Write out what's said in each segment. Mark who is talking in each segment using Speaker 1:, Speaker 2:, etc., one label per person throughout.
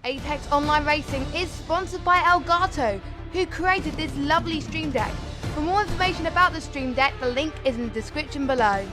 Speaker 1: Apex Online Racing is sponsored by Elgato, who created this lovely Stream Deck. For more information about the Stream Deck, the link is in the description below.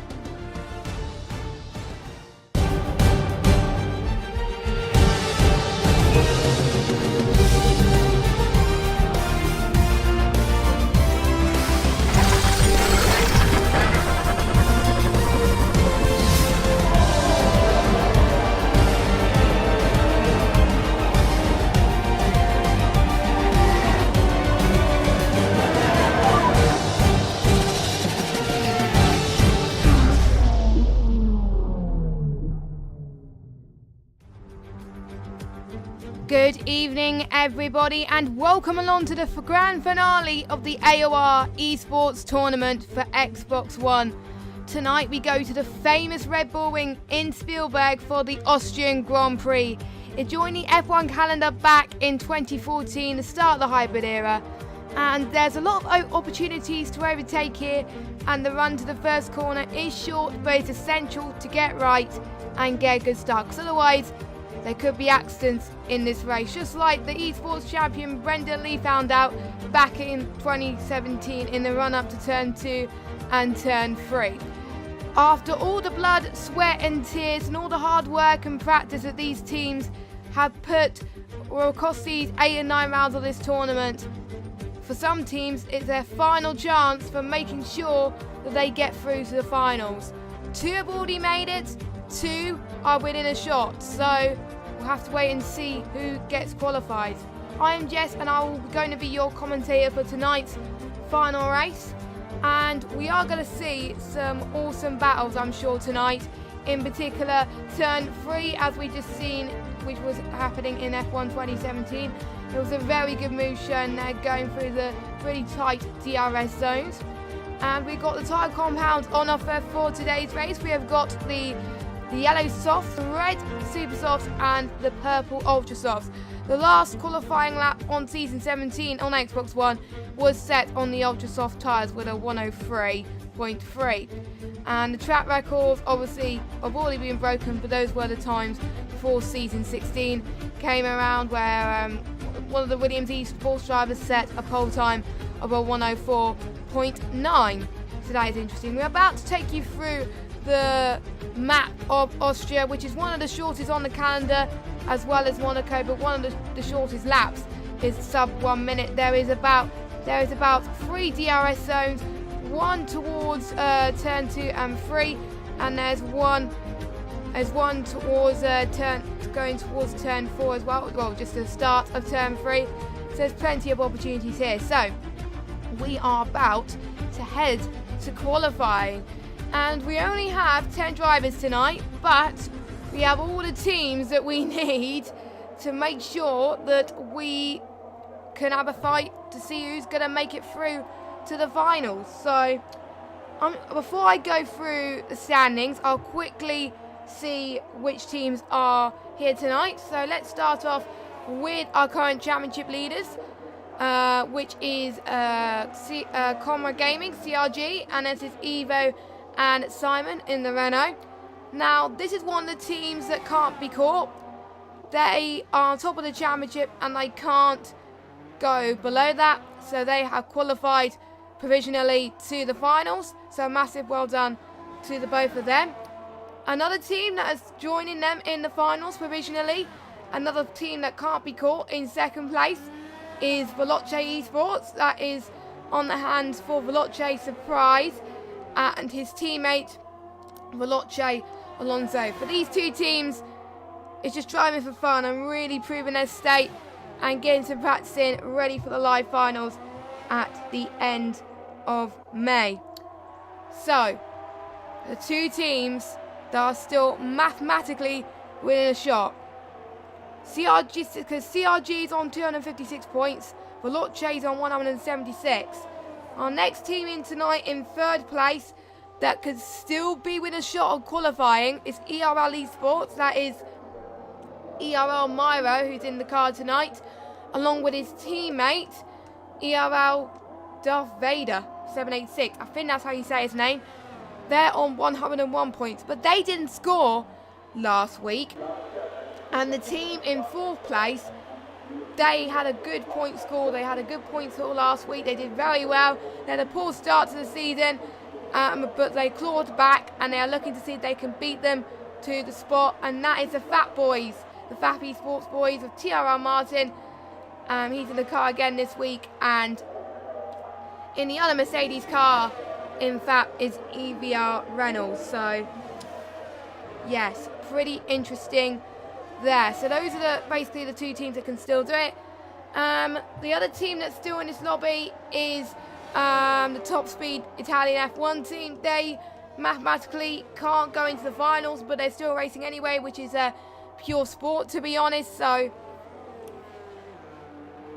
Speaker 1: Good evening everybody, and welcome along to the grand finale of the AOR esports tournament for Xbox One. Tonight we go to the famous Red Bull Ring in Spielberg for the Austrian Grand Prix. It joined the F1 calendar back in 2014, the start of the hybrid era, and there's a lot of opportunities to overtake here, and the run to the first corner is short, but it's essential to get right and get a good start, because otherwise there could be accidents in this race, just like the esports champion Brendan Lee found out back in 2017 in the run-up to Turn 2 and Turn 3. After all the blood, sweat and tears and all the hard work and practice that these teams have put across these 8 and 9 rounds of this tournament, for some teams it's their final chance for making sure that they get through to the finals. 2 have already made it, 2 are within a shot, so we'll have to wait and see who gets qualified. I am Jess, and I'm going to be your commentator for tonight's final race, and we are going to see some awesome battles, I'm sure, tonight. In particular, Turn 3, as we just seen, which was happening in F1 2017. It was a very good move shown there, going through the really tight DRS zones. And we've got the tyre compounds on offer for today's race. We have got the yellow softs, the red super softs and the purple ultra softs. The last qualifying lap on season 17 on Xbox One was set on the ultra soft tyres with a 103.3, and the track records obviously have already been broken, but those were the times before season 16 came around, where one of the Williams esports drivers set a pole time of a 104.9. So that is interesting. We're about to take you through the map of Austria, which is one of the shortest on the calendar, as well as Monaco, but one of the shortest laps is sub 1 minute. There is about 3 DRS zones, one towards turn 2 and 3, and there's one towards going towards turn 4 as well, just the start of turn 3. So there's plenty of opportunities here. So we are about to head to qualifying. And we only have 10 drivers tonight, but we have all the teams that we need to make sure that we can have a fight to see who's going to make it through to the finals. So before I go through the standings, I'll quickly see which teams are here tonight. So let's start off with our current championship leaders, which is Comrade Gaming, CRG, and this is Evo and Simon in the Renault. Now, this is one of the teams that can't be caught. They are on top of the championship and they can't go below that, so they have qualified provisionally to the finals. So massive well done to the both of them. Another team that is joining them in the finals provisionally, another team that can't be caught, in second place is Veloce Esports. That is on the hands for Veloce Surprise and his teammate Veloce Alonso. For these two teams, it's just driving for fun and really proving their state and getting some practice in, ready for the live finals at the end of May. So, the two teams that are still mathematically within a shot. CRG is on 256 points, Veloce is on 176. Our next team in tonight in third place that could still be with a shot of qualifying is ERL Esports. That is ERL Myro, who's in the car tonight, along with his teammate ERL Darth Vader 786. I think that's how you say his name. They're on 101 points, but they didn't score last week. And the team in 4th place, they had a good point score. They had a good point score last week. They did very well. They had a poor start to the season, but they clawed back, and they are looking to see if they can beat them to the spot. And that is the Fat Boys, the Fat Esports Boys of TRL Martin. He's in the car again this week, and in the other Mercedes car, in fact, is EVR Reynolds. So, yes, pretty interesting there. So those are basically the 2 teams that can still do it. The other team that's still in this lobby is the Top Speed Italian F1 team. They mathematically can't go into the finals, but they're still racing anyway, which is a pure sport, to be honest. So,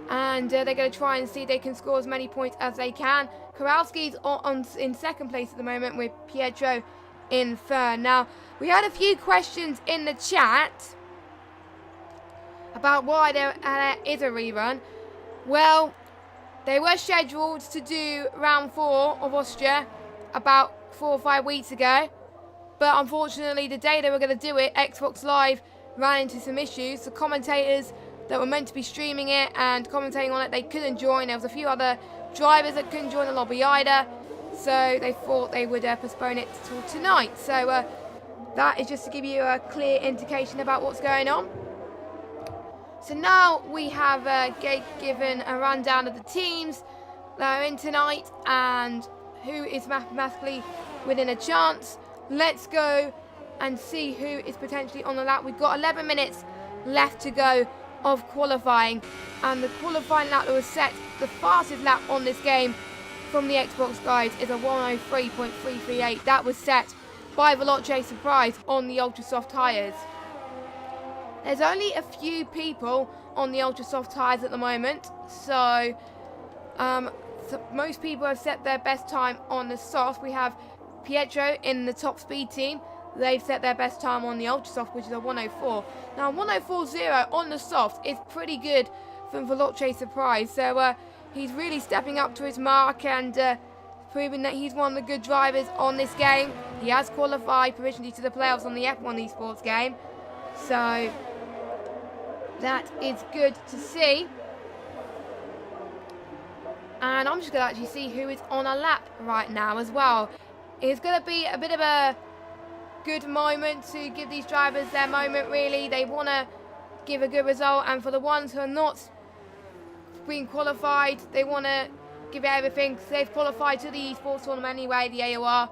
Speaker 1: and they're going to try and see if they can score as many points as they can. Kowalski's in 2nd place at the moment, with Pietro in 3rd. Now, we had a few questions in the chat about why there is a rerun. Well, they were scheduled to do round 4 of Austria about 4 or 5 weeks ago, but unfortunately the day they were going to do it, Xbox Live ran into some issues. The commentators that were meant to be streaming it and commentating on it, they couldn't join. There was a few other drivers that couldn't join the lobby either, so they thought they would postpone it till tonight. So that is just to give you a clear indication about what's going on. So now we have given a rundown of the teams that are in tonight and who is mathematically within a chance. Let's go and see who is potentially on the lap. We've got 11 minutes left to go of qualifying, and the qualifying lap that was set, the fastest lap on this game from the Xbox guys, is a 103.338. That was set by Veloce Surprise on the ultra soft tyres. There's only a few people on the ultra soft tyres at the moment, so most people have set their best time on the soft. We have Pietro in the Top Speed team. They've set their best time on the ultra soft, which is a 104. Now 104.0 on the soft is pretty good from Veloce Surprise, so he's really stepping up to his mark and proving that he's one of the good drivers on this game. He has qualified provisionally to the playoffs on the F1 esports game, so that is good to see. And I'm just going to actually see who is on a lap right now as well. It's going to be a bit of a good moment to give these drivers their moment, really. They want to give a good result, and for the ones who are not being qualified, they want to give it everything, because they've qualified to the esports tournament anyway, the AOR.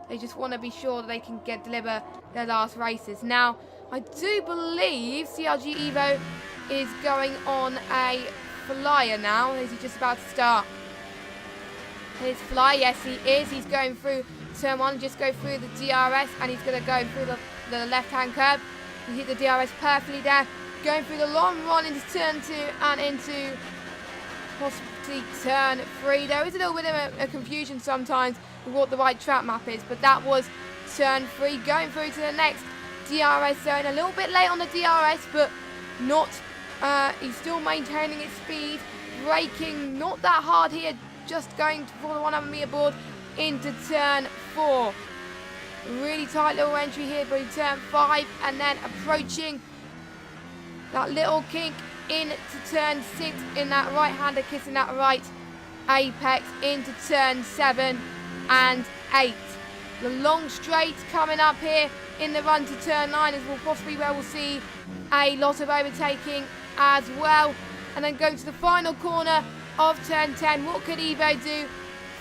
Speaker 1: They just want to be sure that they can deliver their last races. Now, I do believe CRG Evo is going on a flyer now. Is he just about to start his fly? Yes, he is. He's going through turn 1, just go through the DRS, and he's going to go through the left-hand curb. He hit the DRS perfectly there. Going through the long run into turn 2 and into possibly turn 3. There is a little bit of a confusion sometimes with what the right track map is, but that was turn 3. Going through to the next DRS zone. A little bit late on the DRS, but not. He's still maintaining his speed. Braking not that hard here, just going for the 100 meter board into turn 4. Really tight little entry here, but in turn 5, and then approaching that little kink into turn 6 in that right-hander, kissing that right apex into turn 7 and 8. The long straight coming up here in the run to turn 9 is possibly where we'll see a lot of overtaking as well. And then going to the final corner of turn 10. What could Evo do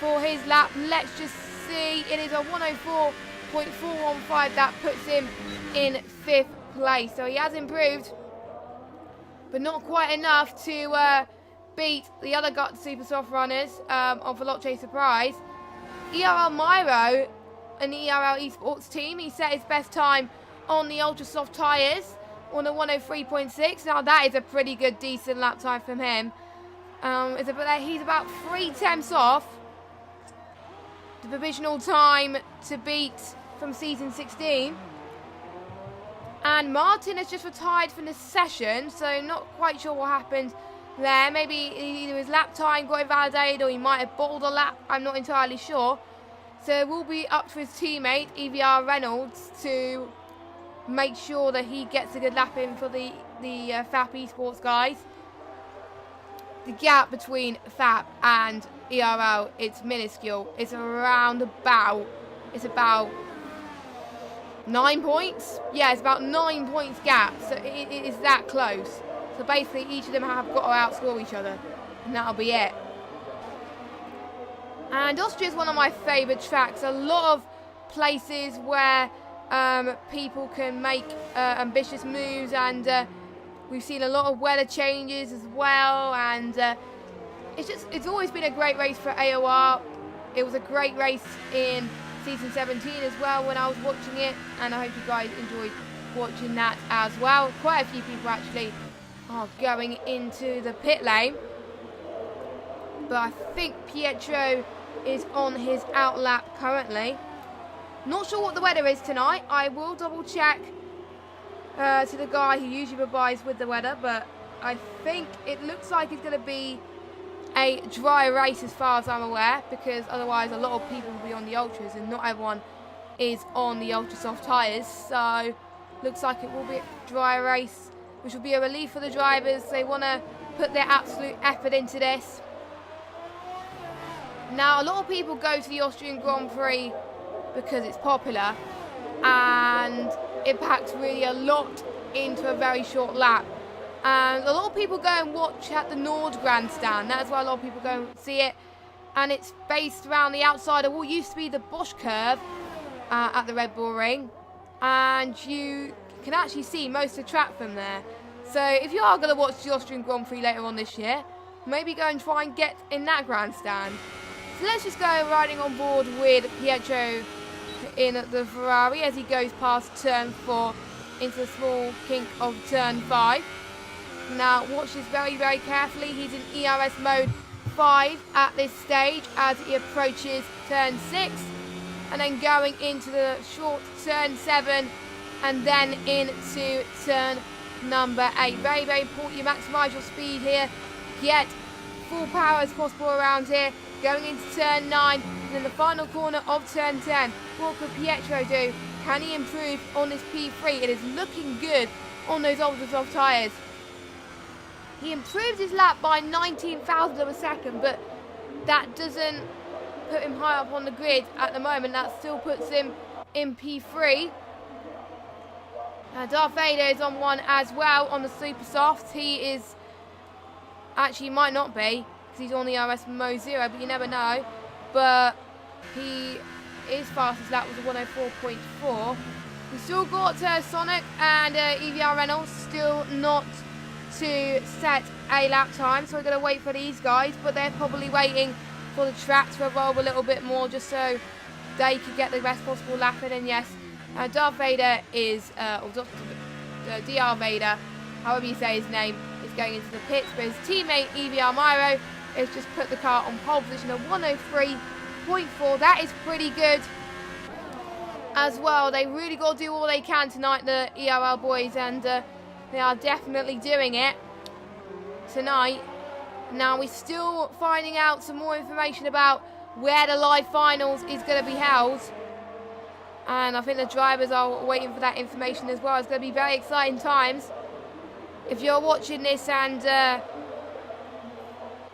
Speaker 1: for his lap? Let's just see. It is a 104.415. That puts him in 5th place. So he has improved, but not quite enough to beat the other super soft runners of Veloce Surprise. ERL Myro, an ERL esports team, he set his best time on the ultra soft tyres on a 103.6. Now that is a pretty good, decent lap time from him. He's about 3/10 off the provisional time to beat from season 16. And Martin has just retired from the session, so not quite sure what happened there. Maybe either his lap time got invalidated, or he might have bowled a lap. I'm not entirely sure. So it will be up to his teammate, EVR Reynolds, to make sure that he gets a good lap in for the FAP Esports guys. The gap between FAP and ERL, it's minuscule. It's around about, it's about 9 points. Yeah, it's about 9 points gap, so it is that close. So basically each of them have got to outscore each other, and that'll be it. And Austria is one of my favourite tracks. A lot of places where people can make ambitious moves, and we've seen a lot of weather changes as well, and it's always been a great race for AOR. It was a great race in season 17 as well when I was watching it, and I hope you guys enjoyed watching that as well. Quite a few people actually are going into the pit lane, but I think Pietro is on his outlap currently. Not sure what the weather is tonight. I will double check to the guy who usually provides with the weather, but I think it looks like it's going to be a dry race as far as I'm aware, because otherwise a lot of people will be on the ultras and not everyone is on the ultra soft tyres. So looks like it will be a dry race, which will be a relief for the drivers. They want to put their absolute effort into this. Now, a lot of people go to the Austrian Grand Prix because it's popular and it packs really a lot into a very short lap. And a lot of people go and watch at the Nord Grandstand. That's why a lot of people go and see it. And it's based around the outside of what used to be the Bosch curve at the Red Bull Ring. And you can actually see most of the track from there. So if you are going to watch the Austrian Grand Prix later on this year, maybe go and try and get in that grandstand. So let's just go riding on board with Pietro in the Ferrari as he goes past turn 4 into the small kink of turn 5. Now watch this very, very carefully. He's in ERS mode 5 at this stage as he approaches turn 6, and then going into the short turn 7 and then into turn number 8. Very, very important you maximise your speed here. Get full power as possible around here. Going into turn 9 and then the final corner of turn 10. What could Pietro do? Can he improve on this P3? It is looking good on those ultra soft tyres. He improved his lap by 19,000 of a second, but that doesn't put him high up on the grid at the moment. That still puts him in P3. Darth Vader is on one as well on the super softs. He is actually might not be because he's on the RS Mo 0, but you never know. But his fastest lap was a 104.4. We've still got Sonic and EVR Reynolds still not to set a lap time, so we're going to wait for these guys, but they're probably waiting for the track to evolve a little bit more just so they can get the best possible lap in. And yes, Darth Vader is, or DR Vader, however you say his name, is going into the pits, but his teammate EVR Myro has just put the car on pole position at 103.4. That is pretty good as well. They really got to do all they can tonight, the ERL boys, and they are definitely doing it tonight. Now we're still finding out some more information about where the live finals is going to be held, and I think the drivers are waiting for that information as well. It's going to be very exciting times. If you're watching this and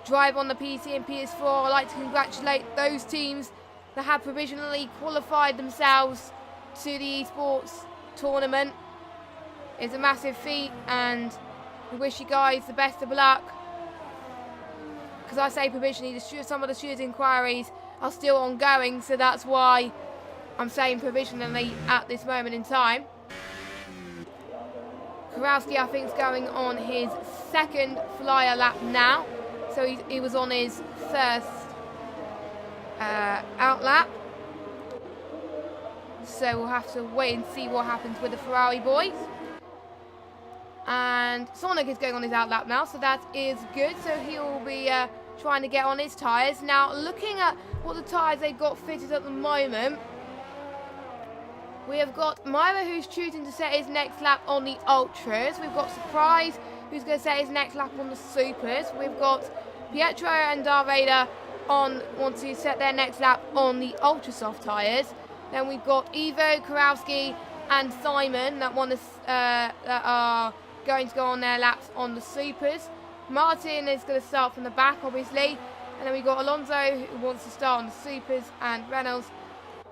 Speaker 1: drive on the PC and PS4, I'd like to congratulate those teams that have provisionally qualified themselves to the esports tournament. It's a massive feat, and we wish you guys the best of luck. Because I say provisionally, some of the students' inquiries are still ongoing, so that's why I'm saying provisionally at this moment in time. Kowalski, I think, is going on his second flyer lap now, so he was on his first out lap. So we'll have to wait and see what happens with the Ferrari boys. And Sonic is going on his out lap now, so that is good. So he'll be trying to get on his tyres. Now, looking at what the tyres they've got fitted at the moment, we have got Myra, who's choosing to set his next lap on the Ultras. We've got Surprise, who's going to set his next lap on the Supers. We've got Pietro and Darth Vader want to set their next lap on the Ultra Soft tyres. Then we've got Ivo, Kowalski and Simon that are going to go on their laps on the supers. Martin is going to start from the back, obviously. And then we've got Alonso, who wants to start on the supers, and Reynolds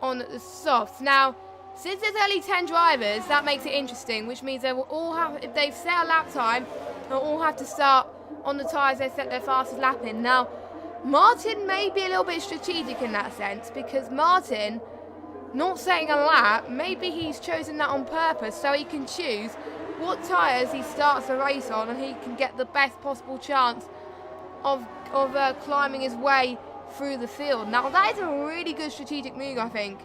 Speaker 1: on the softs. Now, since there's only 10 drivers, that makes it interesting, which means they will all have, if they've set a lap time, they'll all have to start on the tyres they set their fastest lap in. Now, Martin may be a little bit strategic in that sense, because Martin, not setting a lap, maybe he's chosen that on purpose so he can choose what tyres he starts the race on, and he can get the best possible chance of climbing his way through the field. Now that is a really good strategic move, I think,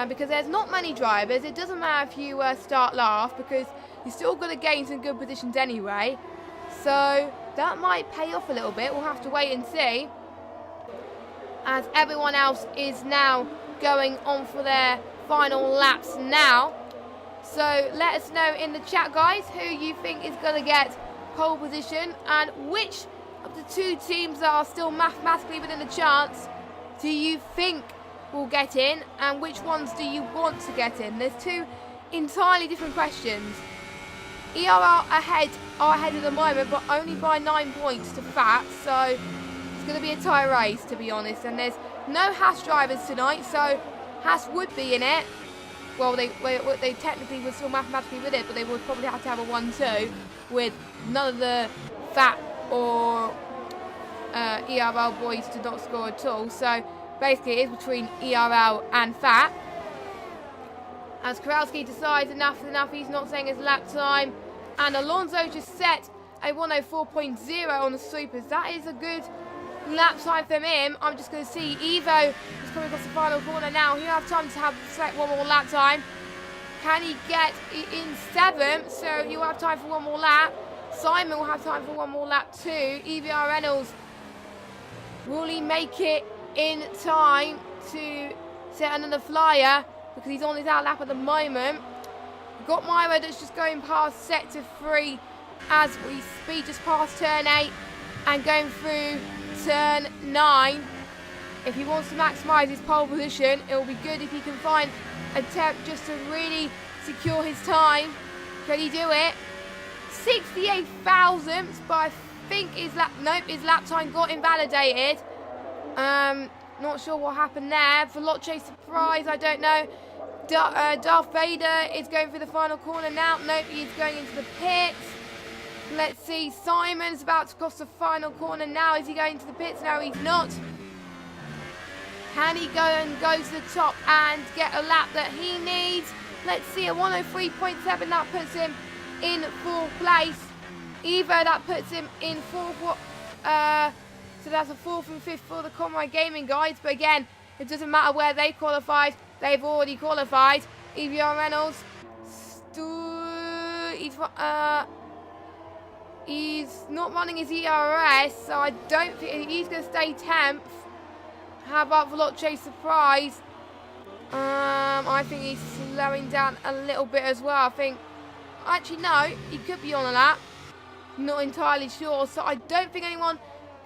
Speaker 1: because there's not many drivers. It doesn't matter if you start last, because you're still going to gain some good positions anyway, so that might pay off a little bit. We'll have to wait and see, as everyone else is now going on for their final laps now. So let us know in the chat, guys, who you think is going to get pole position, and which of the two teams that are still mathematically within the chance do you think will get in, and which ones do you want to get in? There's two entirely different questions. ERL are ahead at the moment, but only by 9 points to Fat, so it's going to be a tie race, to be honest. And there's no Haas drivers tonight, so Haas would be in it. Well, they technically would still mathematically with it, but they would probably have to have a 1-2 with none of the Fat or ERL boys to not score at all. So basically it is between ERL and Fat. As Kowalski decides enough is enough, he's not saying his lap time. And Alonso just set a 104.0 on the supers. That is a good lap time from him. I'm just going to see Evo is coming across the final corner now. He'll have time to select one more lap time. Can he get in 7th? So you'll have time for one more lap. Simon will have time for one more lap too. EVR Reynolds, will he make it in time to set another flyer? Because he's on his out lap at the moment. We've got Myra that's just going past sector 3 as we speed, just past turn 8 and going through turn 9. If he wants to maximise his pole position, it will be good if he can find a attempt just to really secure his time. Can he do it? 68 thousandths, but I think his lap time got invalidated. Not sure what happened there. Veloce surprise, I don't know. Darth Vader is going through the final corner now. Nope, he's going into the pits. Let's see, Simon's about to cross the final corner now. Is he going to the pits? No, he's not. Can he go to the top and get a lap that he needs? Let's see, a 103.7, that puts him in 4th place. Evo, that puts him in 4th. So that's a 4th and 5th for the Comrade Gaming guys. But again, it doesn't matter where they qualified. They've already qualified. EVR Reynolds, he's not running his ERS, so I don't think he's going to stay 10th. How about Veloce surprise? I think he's slowing down a little bit as well. I think, actually no, he could be on a lap. Not entirely sure, so I don't think anyone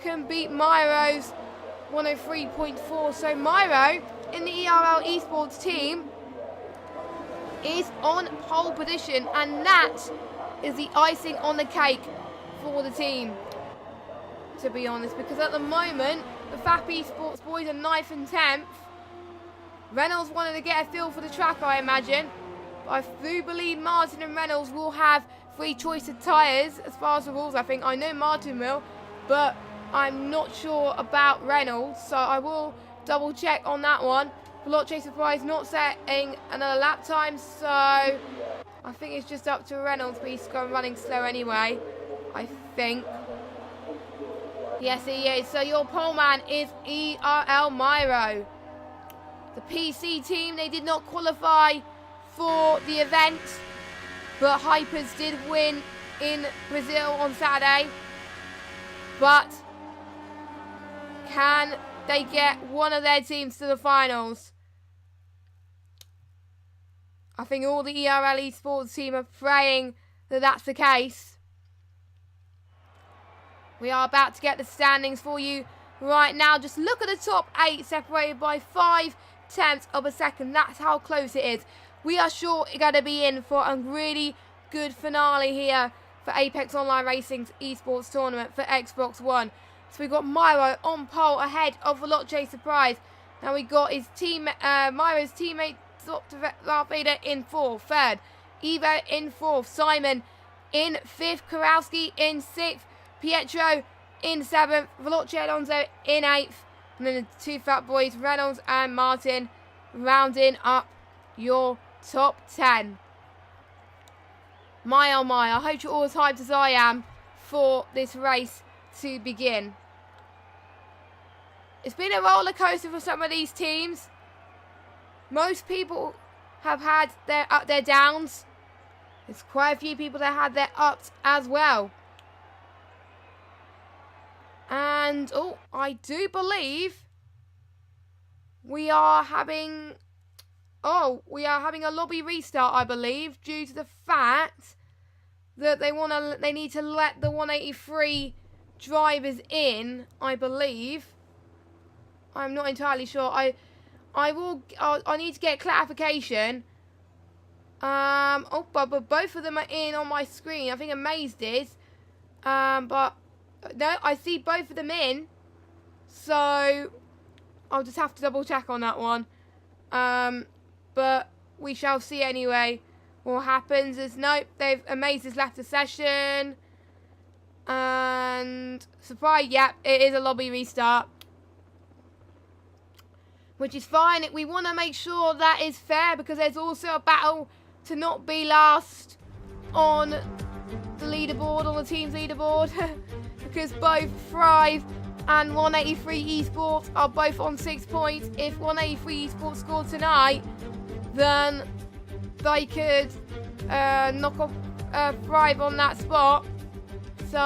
Speaker 1: can beat Myro's 103.4. So Myro in the ERL Esports team is on pole position, and that is the icing on the cake for the team, to be honest, because at the moment the FAP Esports boys are 9th and 10th. Reynolds wanted to get a feel for the track, I imagine, but I do believe Martin and Reynolds will have free choice of tyres as far as the rules. I think I know Martin will, but I'm not sure about Reynolds, so I will double check on that one. Veloce surprise not setting another lap time, so I think it's just up to Reynolds, but he's running slow anyway, I think. Yes, he is. So your pole man is ERL Myro. The PC team, they did not qualify for the event, but Hypers did win in Brazil on Saturday. But can they get one of their teams to the finals? I think all the ERL Esports team are praying that that's the case. We are about to get the standings for you right now. Just look at the top 8 separated by 5 tenths of a second. That's how close it is. we are sure going to be in for a really good finale here for Apex Online Racing's esports tournament for Xbox One. So we got Myro on pole ahead of Veloce Surprise. Now we got his team, Myro's teammate Darth Vader in 4th, 3rd, Evo in 4th, Simon in 5th, Kowalski in 6th, Pietro in 7th, Veloce Alonso in 8th, and then the 2 fat boys, Reynolds and Martin, rounding up your top 10. My oh my, I hope you're all as hyped as I am for this race to begin. It's been a roller coaster for some of these teams. Most people have had their downs. There's quite a few people that had their ups as well. And, oh, I do believe we are having a lobby restart, I believe, due to the fact that they need to let the 183 drivers in, I believe. I'm not entirely sure. I need to get clarification. But both of them are in on my screen. I think Amazed is. But no, I see both of them in. So I'll just have to double check on that one. But we shall see anyway. What happens is, nope, Amazed has left the session. And surprise, yep, it is a lobby restart. Which is fine. We want to make sure that is fair, because there's also a battle to not be last on the leaderboard, on the team's leaderboard. Because both Thrive and 183 Esports are both on 6 points. If 183 Esports scored tonight, then they could knock off Thrive on that spot. So,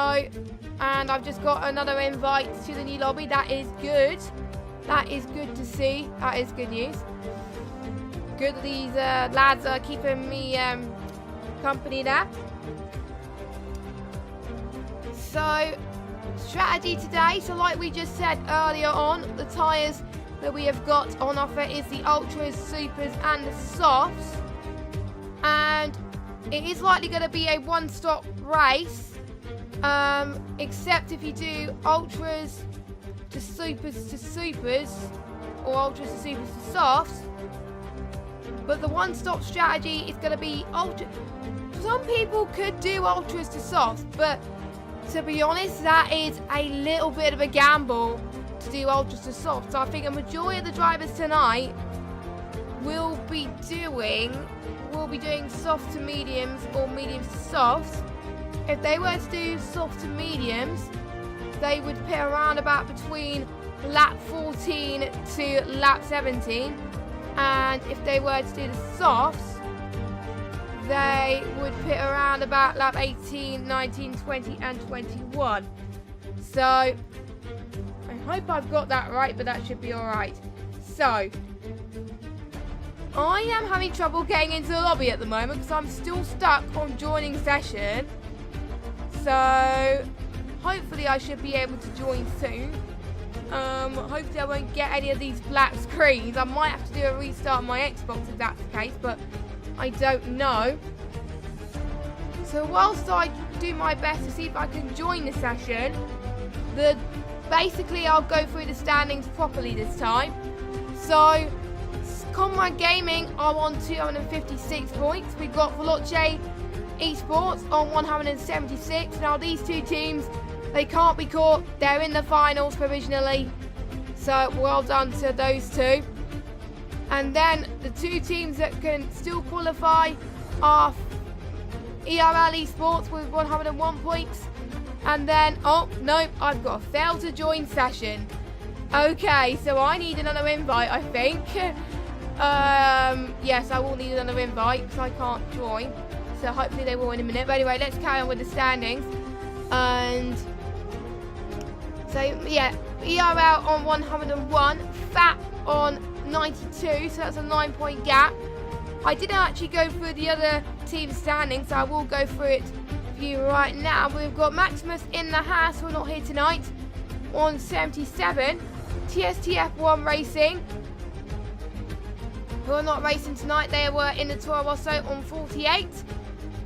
Speaker 1: and I've just got another invite to the new lobby. That is good. That is good to see. That is good news. Good that these lads are keeping me company there. So, strategy today. So like we just said earlier on, the tyres that we have got on offer is the Ultras, Supers and the Softs. And it is likely going to be a one-stop race. Except if you do Ultras to Supers, or Ultras to Supers to Softs. But the one-stop strategy is going to be Ultra. Some people could do Ultras to Softs, but to be honest, that is a little bit of a gamble to do Ultras to Softs. So I think a majority of the drivers tonight will be doing soft to mediums or mediums to softs. If they were to do soft to mediums, they would pit around about between lap 14 to lap 17. And if they were to do the softs, they would pit around about lap 18, 19, 20 and 21. So, I hope I've got that right, but that should be alright. So, I am having trouble getting into the lobby at the moment because I'm still stuck on joining session. So, hopefully I should be able to join soon. Hopefully I won't get any of these black screens. I might have to do a restart on my Xbox if that's the case, but I don't know. So whilst I do my best to see if I can join the session, basically I'll go through the standings properly this time. So, Comrade Gaming are on 256 points. We've got Veloce Esports on 176. Now these two teams, they can't be caught. They're in the finals provisionally. So well done to those two. And then the two teams that can still qualify are ERL Esports with 101 points. And then, oh, no, I've got a fail to join session. Okay, so I need another invite, I think. Yes, I will need another invite because I can't join. So hopefully they will in a minute. But anyway, let's carry on with the standings. And so, yeah, ERL on 101, FAT on 92, so that's a 9-point gap. I didn't actually go through the other team standings, so I will go through it for you right now. We've got Maximus in the house, who are not here tonight, on 77. TSTF1 Racing who are not racing tonight. They were in the Toro Rosso on 48.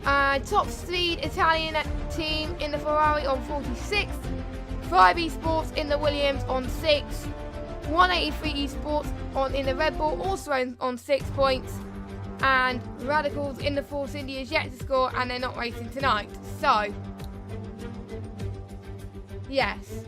Speaker 1: Top speed Italian team in the Ferrari on 46. 5 Esports in the Williams on 6. 183 Esports in the Red Bull also on 6 points. And Radicals in the Force India is yet to score, and they're not racing tonight. So, yes.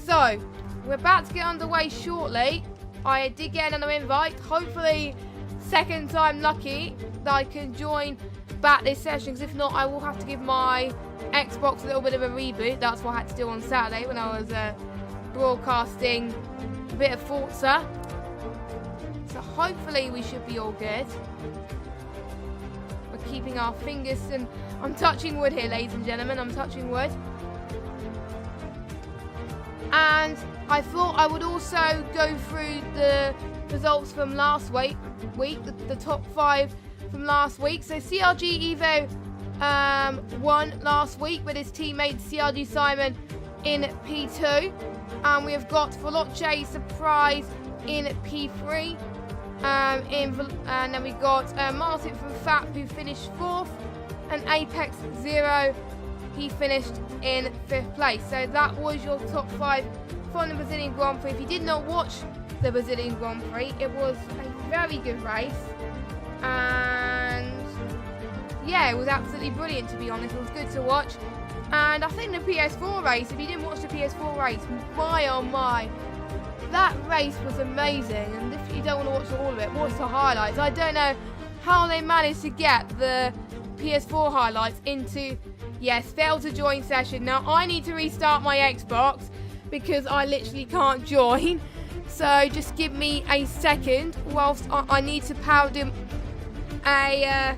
Speaker 1: So, we're about to get underway shortly. I did get another invite. Hopefully, second time lucky that I can join back this session. Because if not, I will have to give my Xbox a little bit of a reboot. That's what I had to do on Saturday when I was broadcasting a bit of Forza. So hopefully we should be all good. We're keeping our fingers, and I'm touching wood here, ladies and gentlemen. I'm touching wood. And I thought I would also go through the results from last week, the top 5 from last week. So CRG Evo won last week with his teammate CRG Simon in P2. And we have got Veloce Surprise in P3. And then we got Martin from FAP, who finished 4th. And Apex Zero, he finished in 5th place. So that was your top 5 from the Brazilian Grand Prix. If you did not watch the Brazilian Grand Prix, it was a very good race. And yeah, it was absolutely brilliant, to be honest. It was good to watch. And I think the PS4 race, if you didn't watch the PS4 race, my oh my, that race was amazing. And if you don't want to watch all of it, watch the highlights. I don't know how they managed to get the PS4 highlights into, yes, failed to join session. Now I need to restart my Xbox because I literally can't join. So just give me a second whilst I need to power do a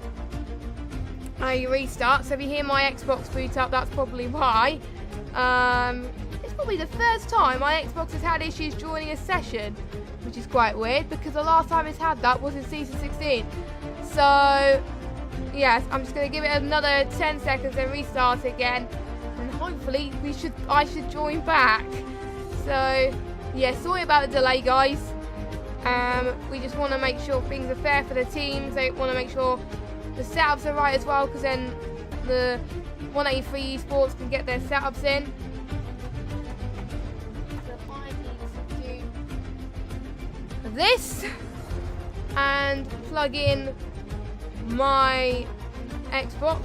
Speaker 1: restart. So if you hear my Xbox boot up, that's probably why. It's probably the first time my Xbox has had issues joining a session, which is quite weird because the last time it's had that was in Season 16. So yes, I'm just going to give it another 10 seconds and restart again, and hopefully I should join back. So yeah, sorry about the delay, guys. We just want to make sure things are fair for the teams. They want to make sure the setups are right as well, because then the 183 Esports can get their setups in. So I need to do this and plug in my Xbox.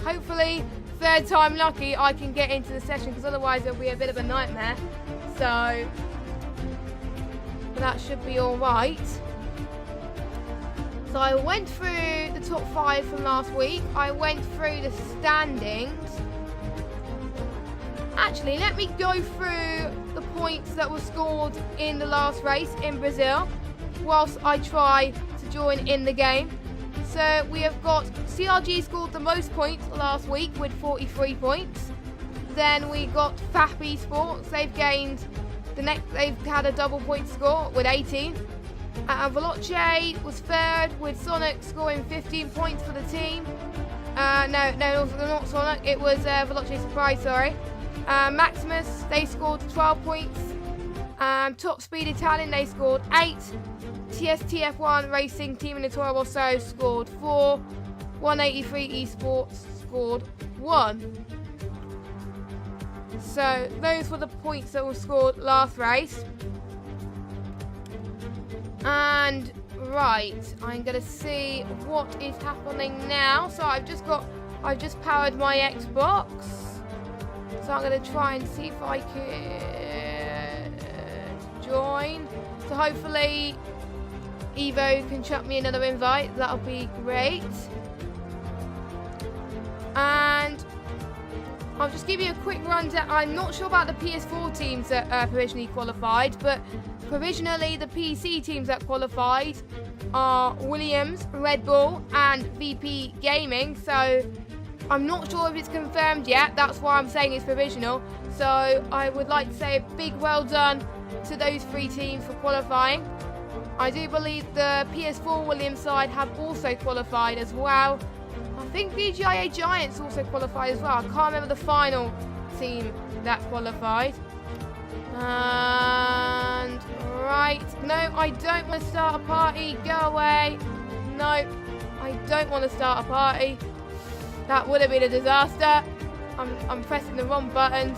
Speaker 1: Hopefully, third time lucky, I can get into the session, because otherwise it'll be a bit of a nightmare. So that should be alright. So I went through the top 5 from last week. I went through the standings. Actually, let me go through the points that were scored in the last race in Brazil whilst I try to join in the game. So we have got CRG scored the most points last week with 43 points. Then we got FAP Esports. They've had a double point score with 18. Veloce was third with Sonic scoring 15 points for the team. No, not Sonic. It was Veloce Surprise, sorry. Maximus, they scored 12 points. Top Speed Italian, they scored 8. TSTF1 Racing Team in the Toro Rosso scored 4. 183 Esports scored 1. So those were the points that were scored last race. And right, I'm gonna see what is happening now. So I've just powered my Xbox. So I'm gonna try and see if I can join. So hopefully Evo can chuck me another invite. That'll be great. And I'll just give you a quick rundown. I'm not sure about the PS4 teams that provisionally qualified, but provisionally the PC teams that qualified are Williams, Red Bull, and VP Gaming. So I'm not sure if it's confirmed yet. That's why I'm saying it's provisional. So I would like to say a big well done to those 3 teams for qualifying. I do believe the PS4 Williams side have also qualified as well. I think VGIA Giants also qualified as well. I can't remember the final team that qualified. And right. No, I don't want to start a party. Go away. No, I don't want to start a party. That would have been a disaster. I'm pressing the wrong buttons.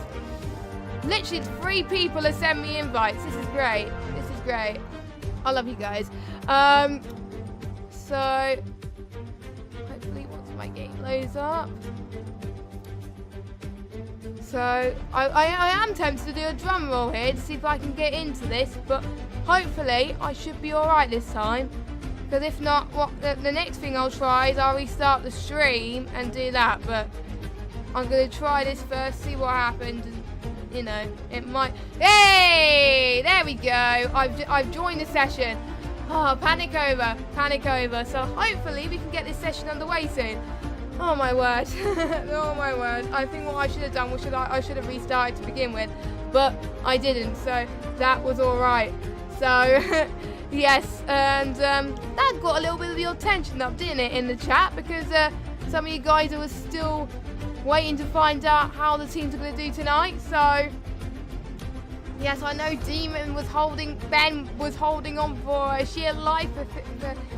Speaker 1: Literally 3 people have sent me invites. This is great. This is great. I love you guys. So hopefully once my game loads up. So I am tempted to do a drum roll here to see if I can get into this, but hopefully I should be alright this time. Because if not, the next thing I'll try is I'll restart the stream and do that. But I'm going to try this first, see what happens. And, you know, it might... Hey! There we go. I've joined the session. Oh, panic over. Panic over. So hopefully we can get this session underway soon. Oh, my word. Oh, my word. I think what I should have done was I should have restarted to begin with. But I didn't. So that was all right. So... Yes, and that got a little bit of your attention up, didn't it, in the chat? Because some of you guys were still waiting to find out how the teams are going to do tonight. So, yes, I know Ben was holding on for sheer life,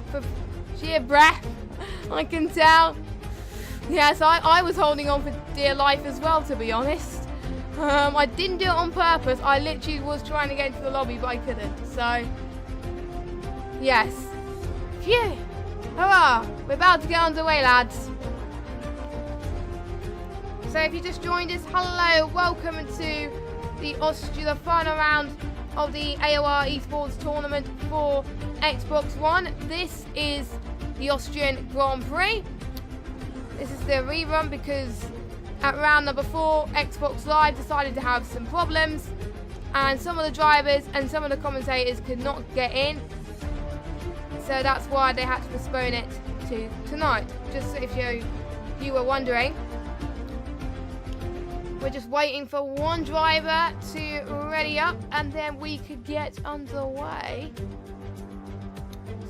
Speaker 1: for sheer breath, I can tell. Yes, I was holding on for dear life as well, to be honest. I didn't do it on purpose. I literally was trying to get into the lobby, but I couldn't. So... Yes. Phew. Hurrah. We're about to get underway, lads. So if you just joined us, hello. Welcome to the final round of the AOR Esports Tournament for Xbox One. This is the Austrian Grand Prix. This is the rerun because at round number 4, Xbox Live decided to have some problems. And some of the drivers and some of the commentators could not get in. So that's why they had to postpone it to tonight. Just so if you were wondering. We're just waiting for one driver to ready up and then we could get underway.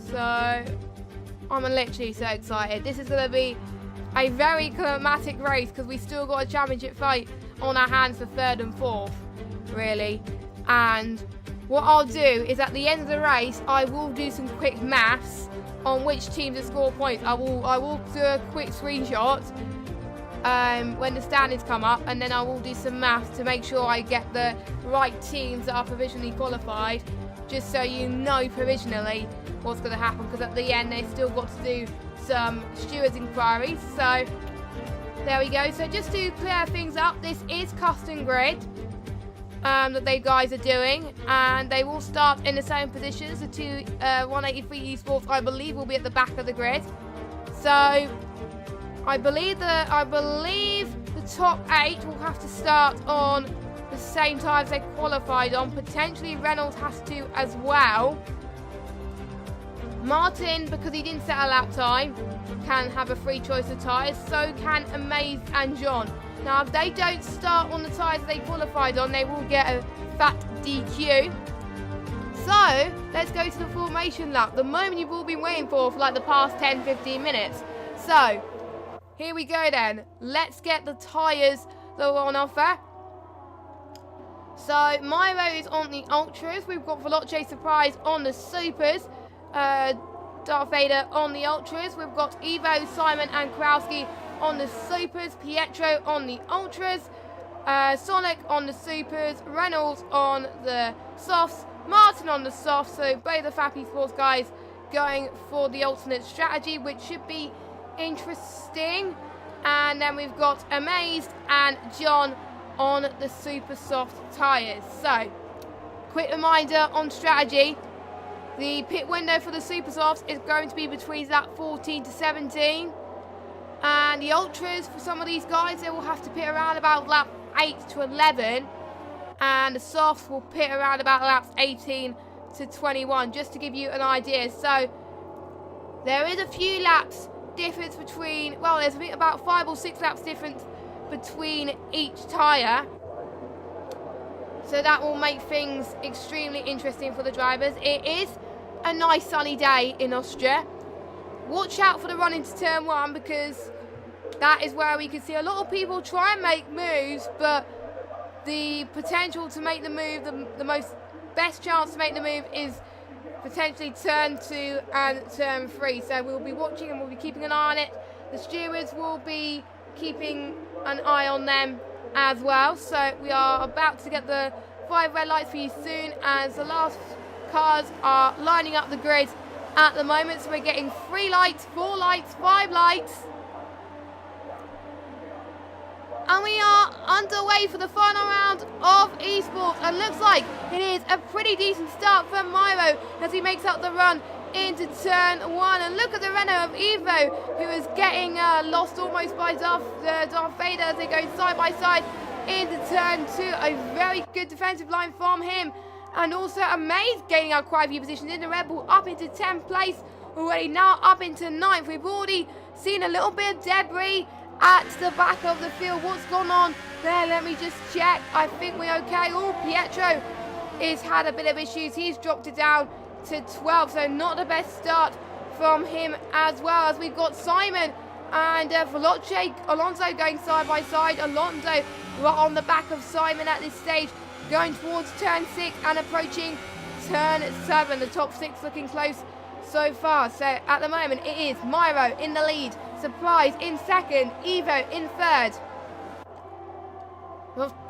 Speaker 1: So I'm literally so excited. This is going to be a very climatic race because we still got a championship fight on our hands for 3rd and 4th, really. And what I'll do is at the end of the race, I will do some quick maths on which teams have scored points. I will do a quick screenshot when the standings come up, and then I will do some maths to make sure I get the right teams that are provisionally qualified, just so you know provisionally what's going to happen, because at the end they still got to do some stewards inquiries. So there we go. So just to clear things up, this is custom grid. That they guys are doing, and they will start in the same positions. The 183 esports, I believe, will be at the back of the grid. So I believe the top 8 will have to start on the same times they qualified on. Potentially Reynolds has to as well. Martin, because he didn't set a lap time, can have a free choice of tyres. So can Amaze and John. Now, if they don't start on the tyres they qualified on, they will get a fat DQ. So, let's go to the formation lap. The moment you've all been waiting for like the past 10-15 minutes. So, here we go then. Let's get the tyres that are on offer. So, Myro is on the Ultras. We've got Veloce Surprise on the Supers. Darth Vader on the Ultras. We've got Evo, Simon and Krowski on the Supers, Pietro on the Ultras, Sonic on the Supers, Reynolds on the Softs, Martin on the Softs. So both the Fappy Sports guys going for the alternate strategy, which should be interesting. And then we've got Amazed and John on the Super Soft tyres. So, quick reminder on strategy. The pit window for the Super Softs is going to be between lap 14 to 17. And the Ultras, for some of these guys, they will have to pit around about lap 8 to 11. And the Softs will pit around about laps 18 to 21, just to give you an idea. So, there is a few laps difference between, well, there's about 5 or 6 laps difference between each tyre. So that will make things extremely interesting for the drivers. It is a nice sunny day in Austria. Watch out for the run into turn 1, because that is where we can see a lot of people try and make moves, but the potential to make the move, the best chance to make the move is potentially turn 2 and turn 3. So we'll be watching and we'll be keeping an eye on it. The stewards will be keeping an eye on them as well. So we are about to get the 5 red lights for you soon, as the last cars are lining up the grid at the moment. So we're getting 3 lights, 4 lights, 5 lights. And we are underway for the final round of esports, and looks like it is a pretty decent start for Myro as he makes up the run into turn 1. And look at the Renault of Evo, who is getting lost almost by Darth Vader as they go side by side into turn 2. A very good defensive line from him, and also Amaze gaining out quite a few positions in the Red Bull, up into 10th place already, now up into 9th. We've already seen a little bit of debris at the back of the field. What's gone on there? Let me just check. I think we're okay. Oh, Pietro has had a bit of issues. He's dropped it down to 12, so not the best start from him, as well as we've got Simon and Veloce Alonso going side by side. Alonso right on the back of Simon at this stage, going towards turn 6 and approaching turn 7. The top 6 looking close so far. So at the moment it is Myro in the lead, Surprise in second, Evo in third,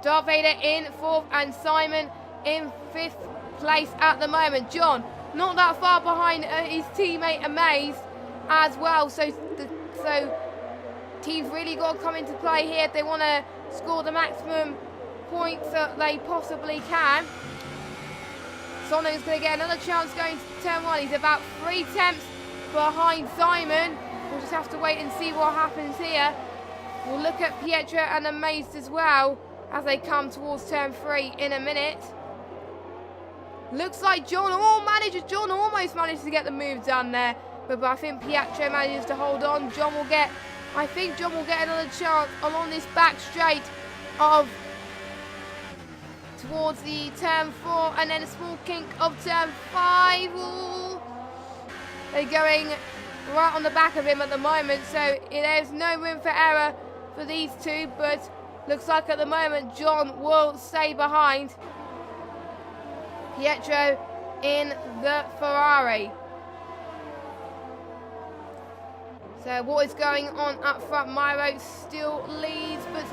Speaker 1: Darth Vader in 4th, and Simon in 5th place at the moment. John not that far behind his teammate Amaze as well. So teams really got to come into play here if they want to score the maximum points that they possibly can. Sono's going to get another chance going to turn 1. He's about 3 tenths behind Simon. We'll just have to wait and see what happens here. We'll look at Pietro and Amaze as well as they come towards turn 3 in a minute. Looks like John almost managed to get the move done there, but I think Pietro manages to hold on. I think John will get another chance along this back straight of towards the turn 4, and then a small kink of turn 5. Ooh. They're going right on the back of him at the moment, so there's no room for error for these two, but looks like at the moment John will stay behind Pietro in the Ferrari. So what is going on up front? Myro still leads, but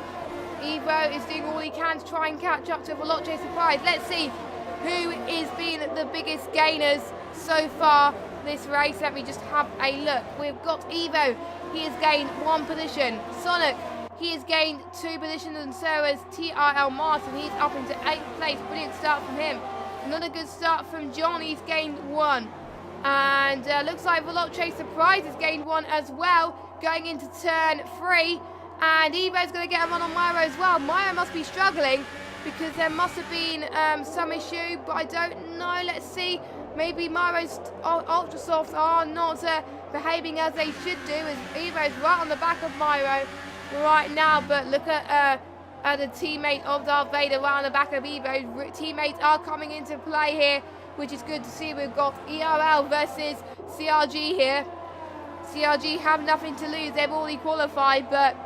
Speaker 1: Evo is doing all he can to try and catch up to Veloce Surprise. Let's see who is being the biggest gainers so far this race. Let me just have a look. We've got Evo, he has gained 1 position. Sonic, he has gained 2 positions, and so has TRL Martin. He's up into 8th place. Brilliant start from him. Another good start from John. He's gained 1. And looks like Veloce Surprise has gained 1 as well, going into turn 3. And Evo's going to get a run on Myro as well. Myro must be struggling because there must have been some issue, but I don't know. Let's see. Maybe Myro's Ultra Softs are not behaving as they should do, as Evo's right on the back of Myro right now. But look at the teammate of Darth Vader right on the back of Evo. Teammates are coming into play here, which is good to see. We've got ERL versus CRG here. CRG have nothing to lose. They've already qualified, but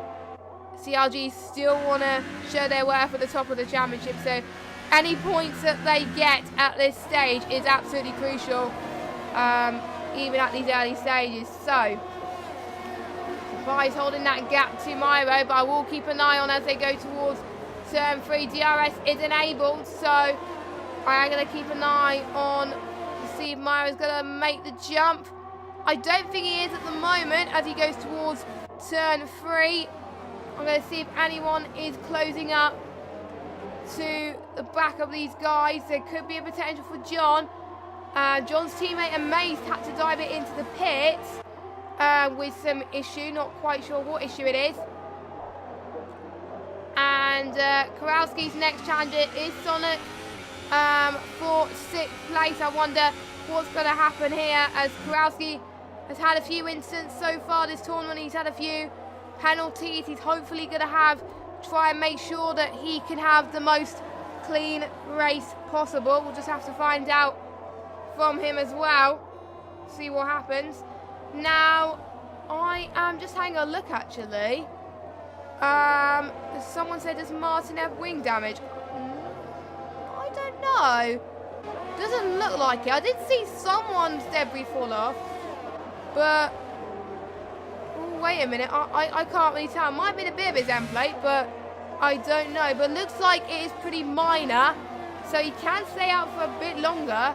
Speaker 1: CRG still want to show their worth at the top of the championship, so any points that they get at this stage is absolutely crucial, even at these early stages. So Surprise holding that gap to Myro, but I will keep an eye on as they go towards turn 3. DRS is enabled, so I am going to keep an eye on to see if Myro's going to make the jump. I don't think he is at the moment as he goes towards turn 3. I'm going to see if anyone is closing up to the back of these guys. There could be a potential for John. John's teammate Amaze had to dive it into the pits with some issue. Not quite sure what issue it is. And Kowalski's next challenger is Sonic for 6th place. I wonder what's going to happen here, as Kowalski has had a few incidents so far this tournament. He's had a few penalties. He's hopefully going to try and make sure that he can have the most clean race possible. We'll just have to find out from him as well, see what happens. Now I am just having a look actually. The Someone said, does Martin have wing damage? I don't know. Doesn't look like it. I did see someone's debris fall off. But, oh, wait a minute. I can't really tell. It might be a bit of his end plate, but I don't know. But looks like it is pretty minor. So he can stay out for a bit longer.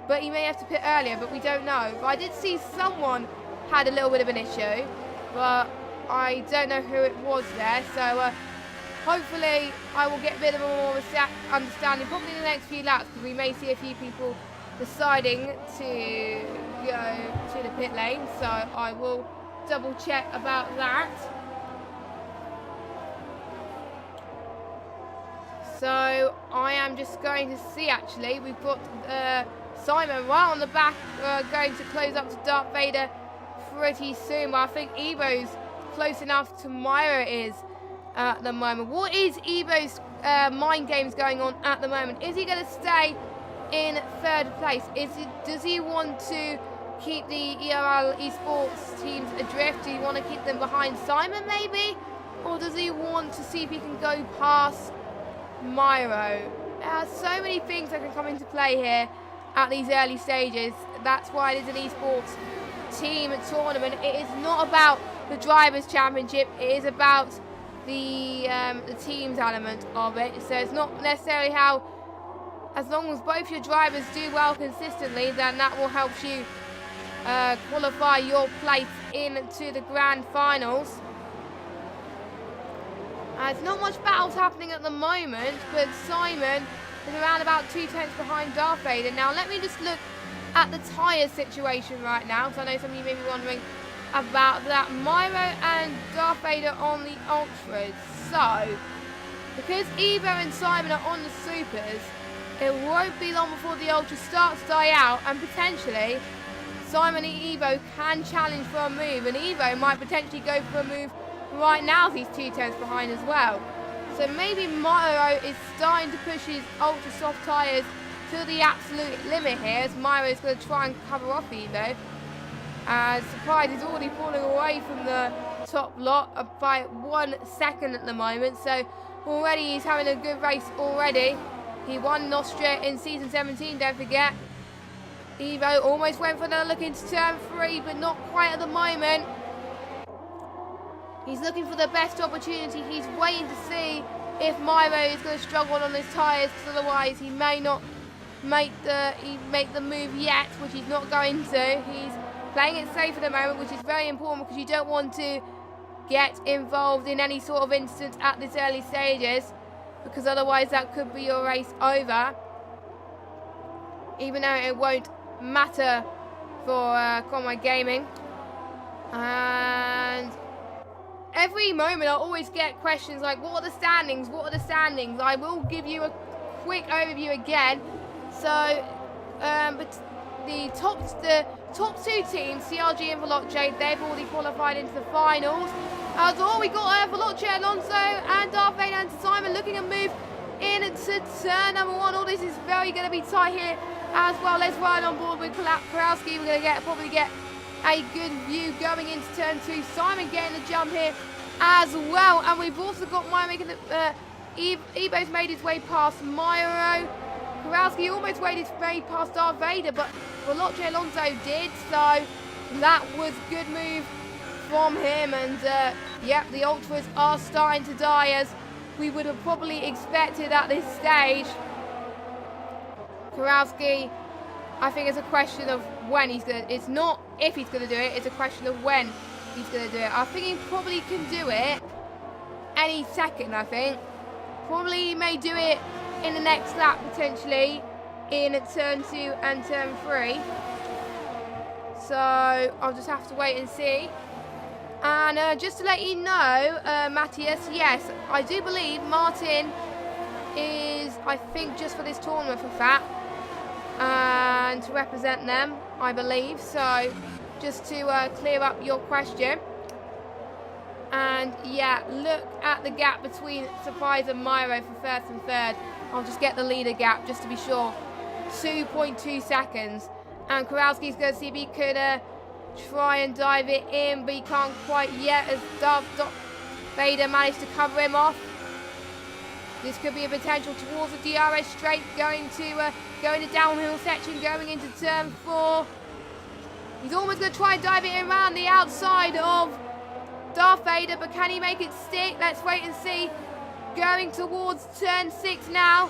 Speaker 1: But he may have to pit earlier, but we don't know. But I did see someone had a little bit of an issue. But I don't know who it was there. So hopefully I will get a bit of a more understanding probably in the next few laps, because we may see a few people deciding to go to the pit lane. So I will double check about that. So I am just going to see, actually, we've got Simon right on the back, going to close up to Darth Vader pretty soon. But I think Evo's close enough to Myra is at the moment. What is Evo's mind games going on at the moment? Is he going to stay in third place? Does he want to keep the ERL esports teams adrift? Do you want to keep them behind Simon maybe? Or does he want to see if he can go past Myro? There are so many things that can come into play here at these early stages. That's why it is an esports team tournament. It is not about the drivers' championship. It is about the teams element of it. So it's not necessarily how, as long as both your drivers do well consistently, then that will help you qualify your place into the grand finals. There's not much battles happening at the moment, but Simon is around about 2 tenths behind Darth Vader. Now let me just look at the tyre situation right now, because I know some of you may be wondering about that. Myro and Darth Vader on the Ultras. So, because Evo and Simon are on the Supers, it won't be long before the Ultras start to die out, and potentially Simon and Evo can challenge for a move, and Evo might potentially go for a move right now if he's 2 tenths behind as well. So maybe Myro is starting to push his ultra soft tyres to the absolute limit here, as Myro is going to try and cover off Evo. Surprise, he's already falling away from the top lot by 1 second at the moment. So already he's having a good race already. He won in Austria in season 17, don't forget. Evo almost went for another look into turn 3, but not quite at the moment. He's looking for the best opportunity. He's waiting to see if Myro is going to struggle on his tyres, because otherwise he may not make the move yet, which he's not going to. He's playing it safe at the moment, which is very important, because you don't want to get involved in any sort of incident at this early stages, because otherwise that could be your race over. Even though it won't matter for Conway Gaming. And every moment I always get questions like, what are the standings? What are the standings? I will give you a quick overview again. So, but the top 2 teams, CRG and Veloce, they've already qualified into the finals. As all, we got Veloce, Alonso, and Darth Vader and Simon looking at move into turn number 1. All this is very going to be tight here as well. Let's ride on board with Kurowski. We're going to probably get a good view going into turn 2. Simon getting the jump here as well. And we've also got Myro making the... Evo's made his way past Myro. Kurowski almost made his way past Darth Vader, but Veloce Alonso did. So that was a good move from him. And yep, the Ultras are starting to die, as we would have probably expected at this stage. Kurowski, I think it's a question of when he's going to... It's not if he's going to do it, it's a question of when he's going to do it. I think he probably can do it any second, I think. Probably he may do it in the next lap, potentially, in turn 2 and turn 3. So I'll just have to wait and see. And just to let you know, Matthias, yes, I do believe Martin is, I think, just for this tournament for FAT. And to represent them, I believe. So just to clear up your question. And yeah, look at the gap between Surprise and Myro for first and third. I'll just get the leader gap just to be sure. 2.2 seconds. And Kurowski's going to see if he could try and dive it in, but he can't quite yet, as Darth Vader managed to cover him off. This could be a potential towards the DRS straight, going the downhill section, going into turn 4. He's almost going to try and dive it around the outside of Darth Vader, but can he make it stick? Let's wait and see. Going towards turn 6 now.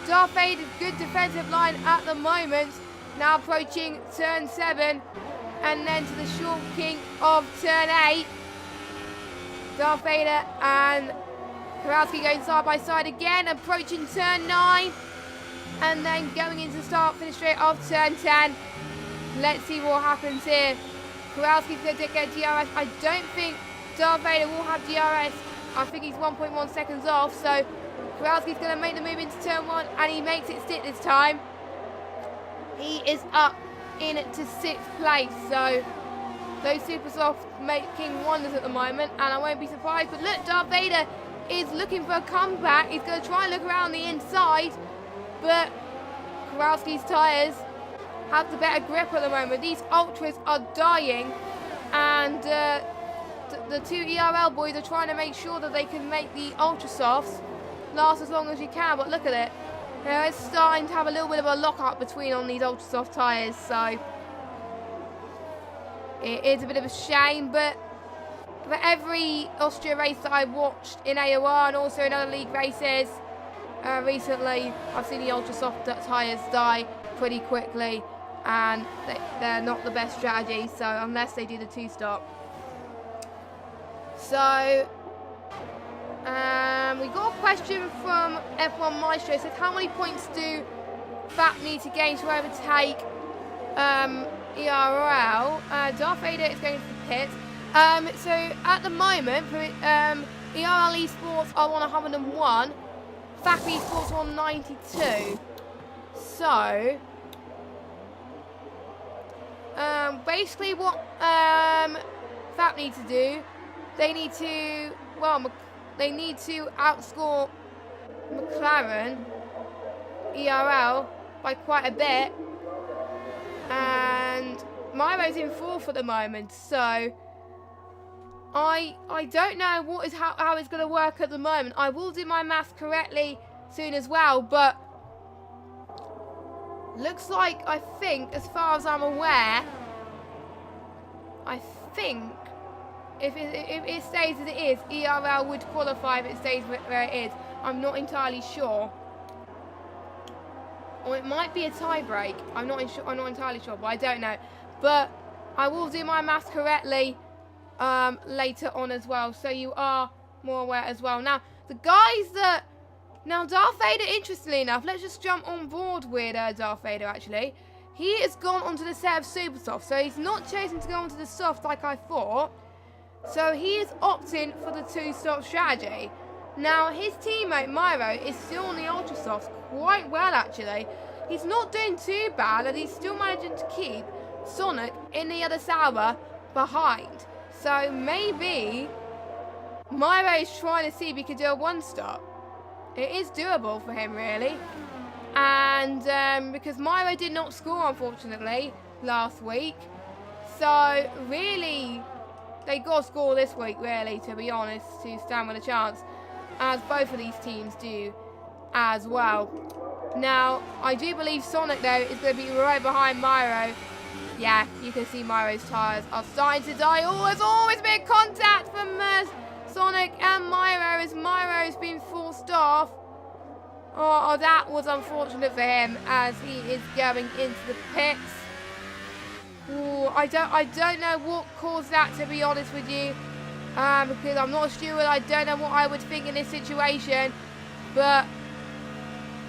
Speaker 1: Darth Vader, good defensive line at the moment. Now approaching turn 7, and then to the short kink of turn 8. Darth Vader and Kowalski going side by side again, approaching turn 9, and then going into start finish straight of turn 10. Let's see what happens here. Kowalski's going to get DRS. I don't think Darth Vader will have DRS. I think he's 1.1 seconds off, so Kowalski's going to make the move into turn 1, and he makes it stick this time. He is up into 6th place, so those super softs making wonders at the moment, and I won't be surprised. But look, Darth Vader is looking for a comeback. He's going to try and look around the inside, but Kowalski's tyres have the better grip at the moment. These ultras are dying, and the two ERL boys are trying to make sure that they can make the ultra softs last as long as you can. But look at it, it's starting to have a little bit of a lock-up between on these ultra soft tyres, so it is a bit of a shame. But for every Austria race that I watched in AOR and also in other league races recently, I've seen the ultra soft tyres die pretty quickly, and they're not the best strategy, so unless they do the 2-stop. So we got a question from F1 Maestro. It says, how many points do FAP need to gain to overtake ERL? Darth Vader is going to the pit. So at the moment, for ERL Esports are on 101, FAP Esports are on 92. So basically what FAP need to do, they need to outscore McLaren ERL by quite a bit, and Myro's in 4th at the moment, so I don't know how it's going to work at the moment. I will do my maths correctly soon as well, but looks like, I think, as far as I'm aware, I think if it stays as it is, ERL would qualify if it stays where it is. I'm not entirely sure. Or it might be a tie break. I'm not entirely sure, but I don't know. But I will do my maths correctly later on as well, so you are more aware as well. Now, the guys that... Now, Darth Vader, interestingly enough, let's just jump on board with Darth Vader, actually. He has gone onto the set of Super Soft, so he's not chosen to go onto the soft like I thought. So he is opting for the 2-stop strategy. Now, his teammate, Myro, is still on the Ultra Softs quite well, actually. He's not doing too bad, and he's still managing to keep Sonic in the other Sauber behind. So maybe Myro is trying to see if he can do a 1-stop. It is doable for him, really. And because Myro did not score, unfortunately, last week. So, really, they got to score this week, really, to be honest, to stand with a chance. As both of these teams do as well. Now, I do believe Sonic, though, is going to be right behind Myro. Yeah, you can see Myro's tyres are starting to die. Oh, there's always been contact from Sonic and Myro as Myro's been forced off. Oh, that was unfortunate for him as he is going into the pits. Ooh, I don't know what caused that, to be honest with you. Because I'm not a steward, I don't know what I would think in this situation. But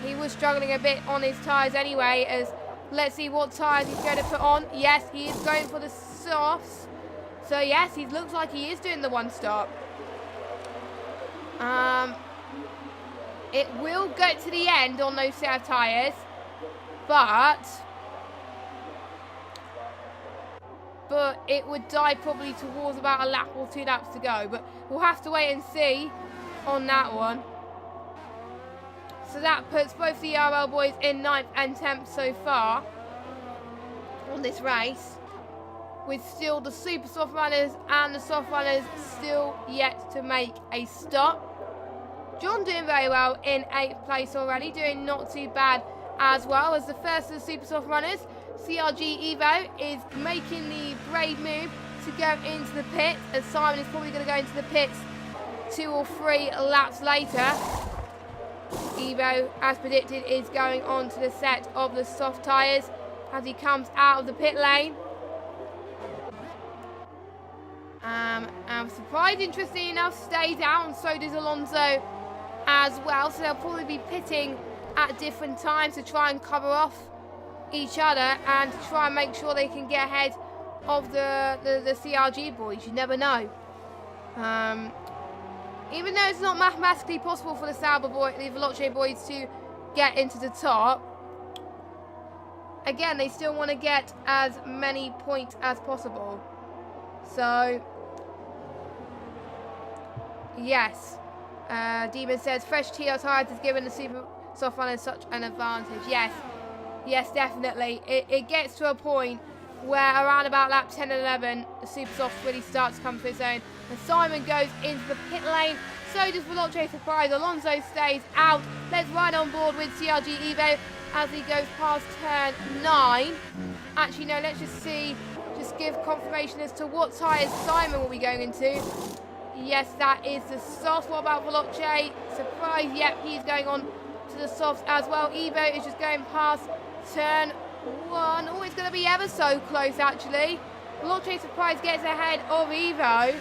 Speaker 1: he was struggling a bit on his tyres anyway, as let's see what tyres he's going to put on. Yes, he is going for the softs. So yes, he looks like he is doing the 1-stop. It will go to the end on those set of tyres, but it would die probably towards about a lap or 2 laps to go. But we'll have to wait and see on that one. So that puts both the RL boys in 9th and 10th so far on this race, with still the super soft runners and the soft runners still yet to make a stop. John doing very well in 8th place already, doing not too bad as well as the first of the Super Soft runners. CRG Evo is making the brave move to go into the pit, as Simon is probably going to go into the pits 2 or 3 laps later. Evo, as predicted, is going on to the set of the soft tyres as he comes out of the pit lane. And Surprise, interestingly enough, stays out, and so does Alonso as well. So they'll probably be pitting at different times to try and cover off each other and to try and make sure they can get ahead of the CRG boys. You never know. Even though it's not mathematically possible for the Veloce boys to get into the top, again, they still want to get as many points as possible. So, yes. Demon says, fresh TR tyres has given the Super Soft runners such an advantage. Yes, definitely. It gets to a point where around about lap 10 and 11, the Super Softs really starts to come to its own. And Simon goes into the pit lane. So does Veloce Surprise. Alonso stays out. Let's ride on board with CRG Evo as he goes past turn 9. Actually, no, let's just see. Just give confirmation as to what tyres Simon will be going into. Yes, that is the soft. What about Veloce Surprise? Yep, he's going on to the softs as well. Evo is just going past turn 1. Oh, it's going to be ever so close, actually. Veloce Surprise gets ahead of Evo.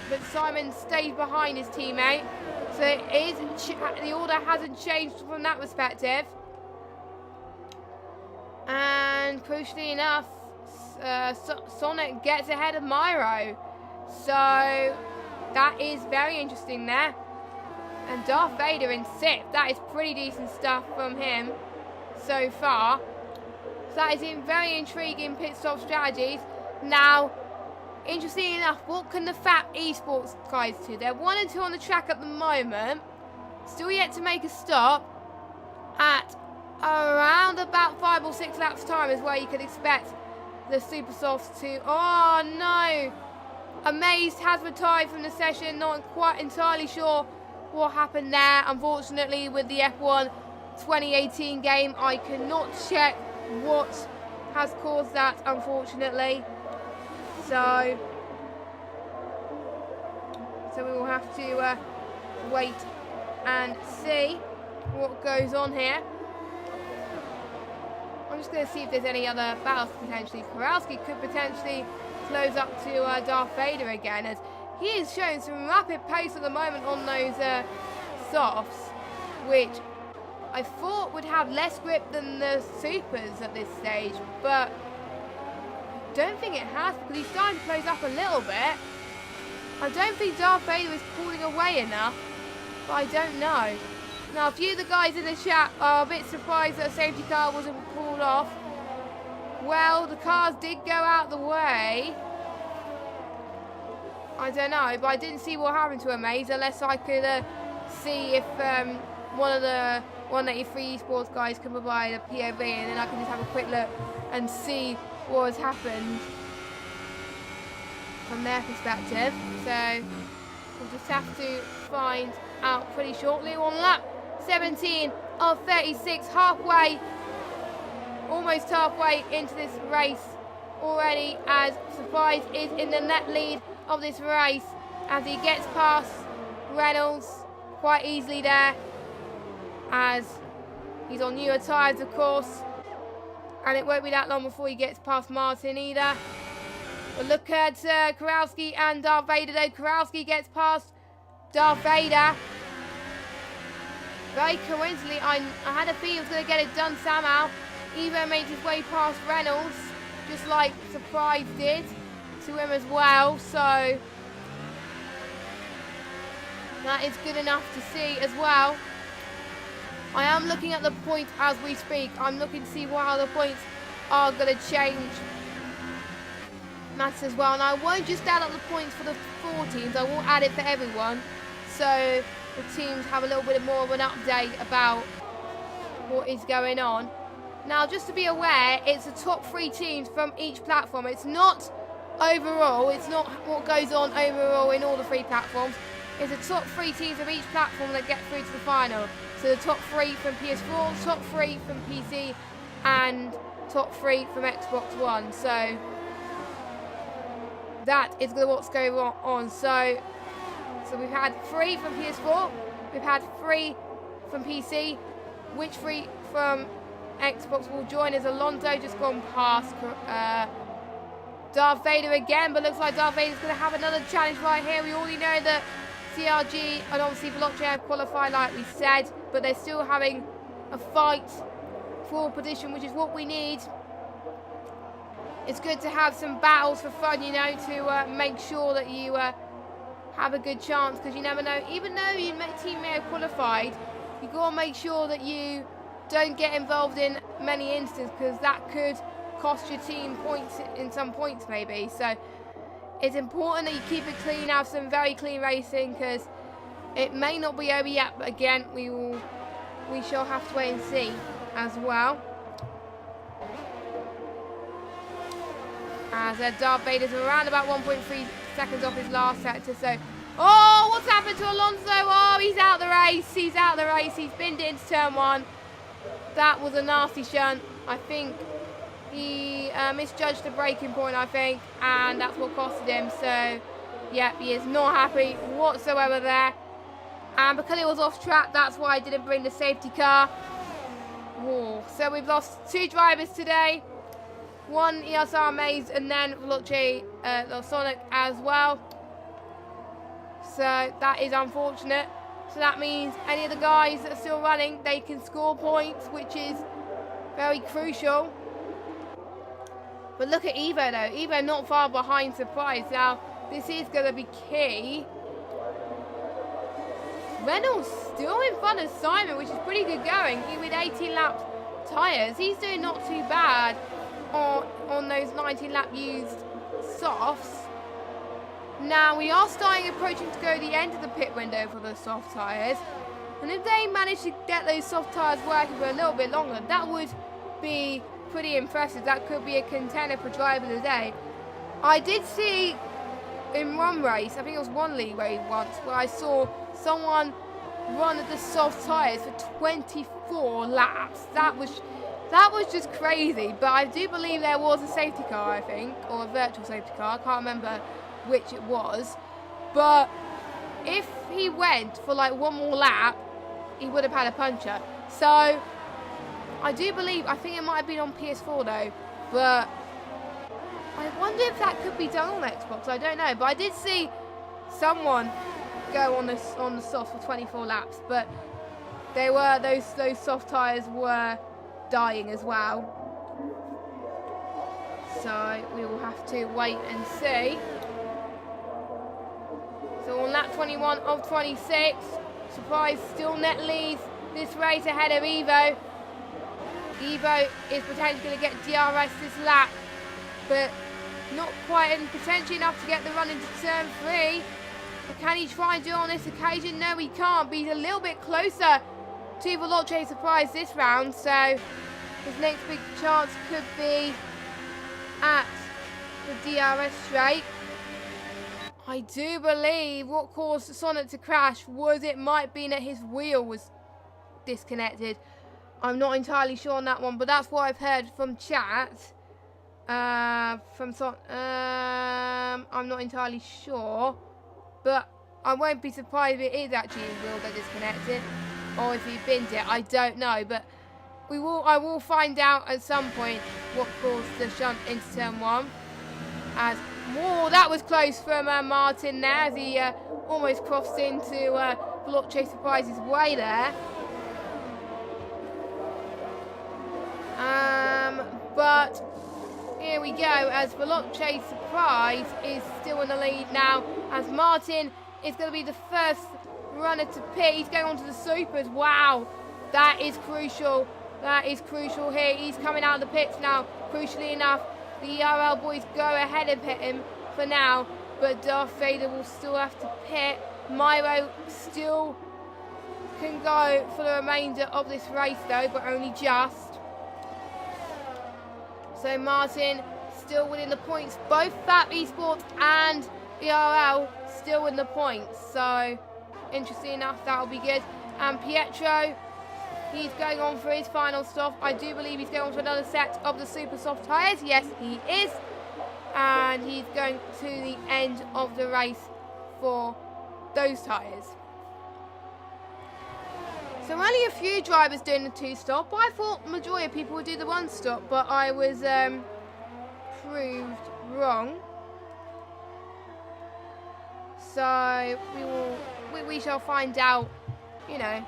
Speaker 1: But Simon stays behind his teammate. So the order hasn't changed from that perspective. And crucially enough, Sonic gets ahead of Myro. So that is very interesting there. And Darth Vader in 6th. That is pretty decent stuff from him so far. So that is very intriguing pit stop strategies. Now, interestingly enough, what can the FAP Esports guys do? They're 1 and 2 on the track at the moment. Still yet to make a stop. At around about 5 or 6 laps time is where you could expect the Super Softs to... Oh, no. Amazed has retired from the session. Not quite entirely sure what happened there. Unfortunately, with the F1 2018 game, I cannot check what has caused that, unfortunately. So we will have to wait and see what goes on here. I'm just going to see if there's any other battles potentially. Kowalski could potentially close up to Darth Vader again, as he is showing some rapid pace at the moment on those softs, which I thought would have less grip than the supers at this stage, but don't think it has, because he's starting to close up a little bit. I don't think Darth Vader is pulling away enough, but I don't know. Now, a few of the guys in the chat are a bit surprised that a safety car wasn't pulled off. Well, the cars did go out the way. I don't know, but I didn't see what happened to Amaze, unless I could see if one of the 183 Esports guys can provide a POV, and then I can just have a quick look and see what has happened from their perspective. So we'll just have to find out pretty shortly. On lap 17 of 36, almost halfway into this race already, as Surprise is in the net lead of this race as he gets past Reynolds quite easily there, as he's on newer tyres, of course. And it won't be that long before he gets past Martin either. But look at Kowalski and Darth Vader though. Kowalski gets past Darth Vader. Very coincidentally, I had a feeling he was going to get it done somehow. Evo made his way past Reynolds, just like Surprise did to him as well. So that is good enough to see as well. I am looking at the points as we speak. I'm looking to see what other points are going to change matters as well. And I won't just add up the points for the 4 teams. I will add it for everyone, so the teams have a little bit more of an update about what is going on. Now, just to be aware, it's the top 3 teams from each platform. It's not overall. It's not what goes on overall in all the 3 platforms. It's the top 3 teams of each platform that get through to the final. So the top 3 from PS4, top 3 from PC, and top 3 from Xbox One. So that is what's going on. So we've had 3 from PS4, we've had 3 from PC. Which 3 from Xbox will join as Alonso just gone past Darth Vader again, but looks like Darth Vader's going to have another challenge right here. We already know that CRG and obviously Veloce have qualified like we said, but they're still having a fight for position, which is what we need. It's good to have some battles for fun, you know, to make sure that you have a good chance, because you never know. Even though your team may have qualified, you got to make sure that you don't get involved in many instances, because that could cost your team points in some points maybe. So it's important that you keep it clean, have some very clean racing, because it may not be over yet, but again, we shall have to wait and see as well. As Darth Vader's around about 1.3 seconds off his last sector. So, oh, what's happened to Alonso? Oh, he's out the race. He's out the race. He's binned it into turn 1. That was a nasty shunt. I think he misjudged the braking point, I think, and that's what costed him. So, yeah, he is not happy whatsoever there. And because it was off track, that's why I didn't bring the safety car. Whoa. So we've lost 2 drivers today. 1 ESR Maze and then Veloce Sonic as well. So that is unfortunate. So that means any of the guys that are still running, they can score points, which is very crucial. But look at Evo though. Evo not far behind Surprise. Now, this is going to be key. Reynolds still in front of Simon, which is pretty good going. He with 18 lap tyres. He's doing not too bad on those 19 lap used softs. Now, we are approaching to go the end of the pit window for the soft tyres. And if they manage to get those soft tyres working for a little bit longer, that would be pretty impressive. That could be a contender for driver of the day. I did see in one race, I think it was one league race once, where I saw someone run the soft tyres for 24 laps. That was just crazy. But I do believe there was a safety car, I think, or a virtual safety car. I can't remember which it was. But if he went for like one more lap, he would have had a puncher. So I do believe, I think it might have been on PS4 though, but I wonder if that could be done on Xbox. I don't know, but I did see someone go on the soft for 24 laps, but they were those soft tyres were dying as well. So we will have to wait and see. So on lap 21 of 26, Surprise still net leads this race ahead of Evo. Evo is potentially going to get DRS this lap, but not quite, and potentially enough to get the run into turn 3. But can he try and do it on this occasion? No, he can't, but he's a little bit closer to Veloce Surprise this round, so his next big chance could be at the DRS straight. I do believe what caused Sonic to crash was it might be that his wheel was disconnected. I'm not entirely sure on that one, but that's what I've heard from chat. I'm not entirely sure, but I won't be surprised if it is actually his wheel that disconnected, or if he binned it. I don't know, but I will find out at some point what caused the shunt into turn 1. As whoa, that was close from Martin there, as he almost crossed into Veloce Surprise's way there. But here we go, as Veloce Surprise is still in the lead now, as Martin is going to be the first runner to pit. He's going on to the supers. Wow, that is crucial. That is crucial here. He's coming out of the pits now. Crucially enough, the ERL boys go ahead and pit him for now, but Darth Vader will still have to pit. Myro still can go for the remainder of this race though, but only just. So Martin still winning the points, both FAP Esports and ERL still in the points. So, interesting enough, that'll be good. And Pietro, he's going on for his final stop. I do believe he's going on to another set of the super soft tyres. Yes, he is. And he's going to the end of the race for those tyres. So only a few drivers doing the 2-stop. I thought the majority of people would do the 1-stop, but I was proved wrong. So we shall find out, you know,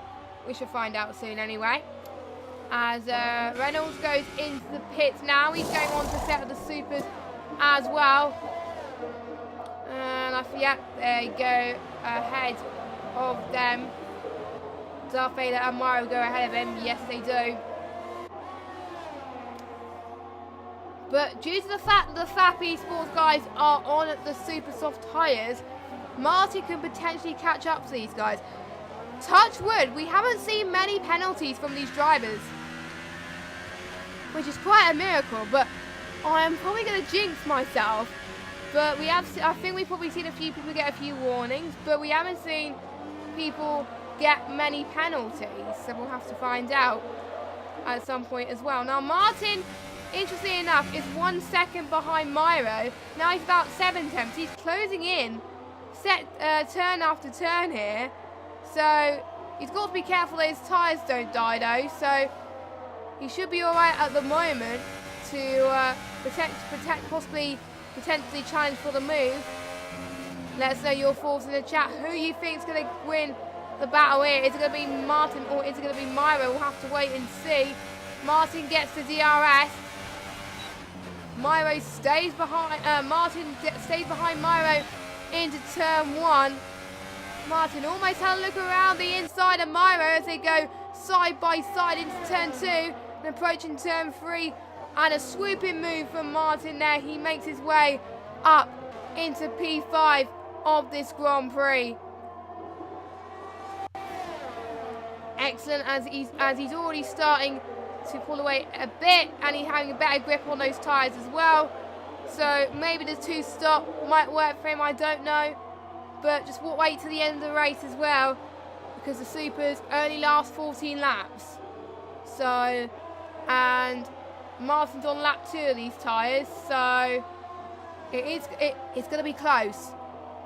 Speaker 1: we shall find out soon anyway. As Reynolds goes into the pits now, he's going on to set of the supers as well. And yeah, there you go, ahead of them. Darth Vader and Mario go ahead of him. Yes, they do. But due to the fact that the FAP Esports guys are on the super soft tyres, Martin can potentially catch up to these guys. Touch wood, we haven't seen many penalties from these drivers, which is quite a miracle, but I am probably going to jinx myself. But I think we've probably seen a few people get a few warnings, but we haven't seen people get many penalties, so we'll have to find out at some point as well. Now Martin, interestingly enough, is 1 second behind Myro. Now he's about 7 tenths. He's closing in turn after turn here, so he's got to be careful that his tyres don't die though, so he should be alright at the moment to potentially challenge for the move. Let us know your thoughts in the chat. Who you think is going to win the battle here? Is it going to be Martin or is it going to be Myro? We'll have to wait and see. Martin gets the DRS. Myro stays behind. Martin stays behind Myro into turn 1. Martin almost had a look around the inside of Myro as they go side by side into turn 2 and approaching turn 3. And a swooping move from Martin there. He makes his way up into P5 of this Grand Prix. Excellent, as he's already starting to pull away a bit, and he's having a better grip on those tyres as well. So maybe the 2-stop might work for him, I don't know. But just wait to the end of the race as well, because the supers only last 14 laps. So, and Martin's on lap 2 of these tyres, so it's going to be close.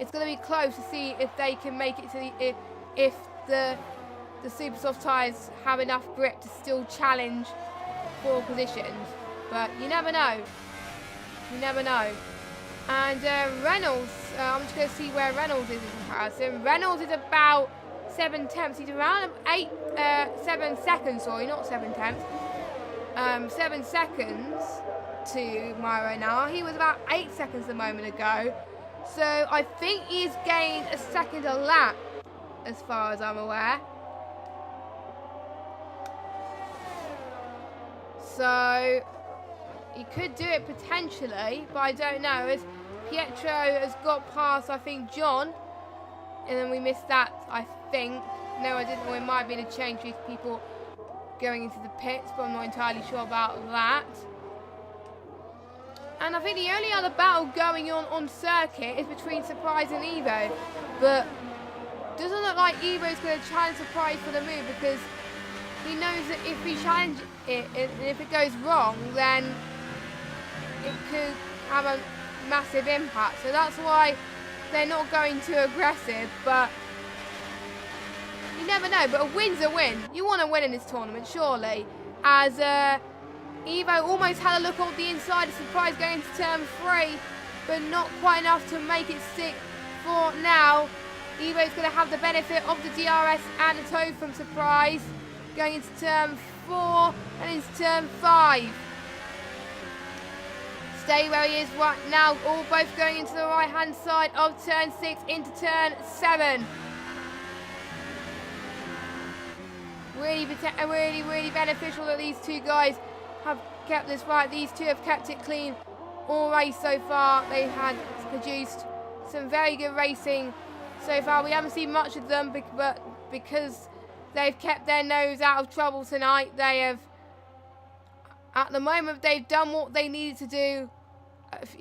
Speaker 1: It's going to be close to see if they can make it to if the super soft tyres have enough grip to still challenge for positions. But you never know. You never know. And Reynolds, I'm just going to see where Reynolds is in comparison. Reynolds is about 7 tenths. He's around 7 seconds, sorry, not 7 tenths. 7 seconds to Myro now. He was about 8 seconds a moment ago. So I think he's gained a second a lap, as far as I'm aware. So he could do it potentially, but I don't know. As Pietro has got past, I think, John, and then we missed that, I think. No, I didn't. Or it might have been a change with people going into the pits, but I'm not entirely sure about that. And I think the only other battle going on circuit is between Surprise and Evo. But doesn't look like Evo's going to challenge Surprise for the move, because he knows that if he challenges it, and if it goes wrong, then it could have a massive impact. So that's why they're not going too aggressive, but you never know. But a win's a win. You want to win in this tournament, surely. As Evo almost had a look on the inside of Surprise going into turn 3, but not quite enough to make it stick for now. Evo's going to have the benefit of the DRS and the tow from Surprise going into turn 4 and into turn 5. Stay where he is right now, all both going into the right hand side of turn 6 into turn 7. Really beneficial that these two guys have kept this right. These two have kept it clean all race so far. They had produced some very good racing so far. We haven't seen much of them, but because they've kept their nose out of trouble tonight, they have, at the moment, they've done what they needed to do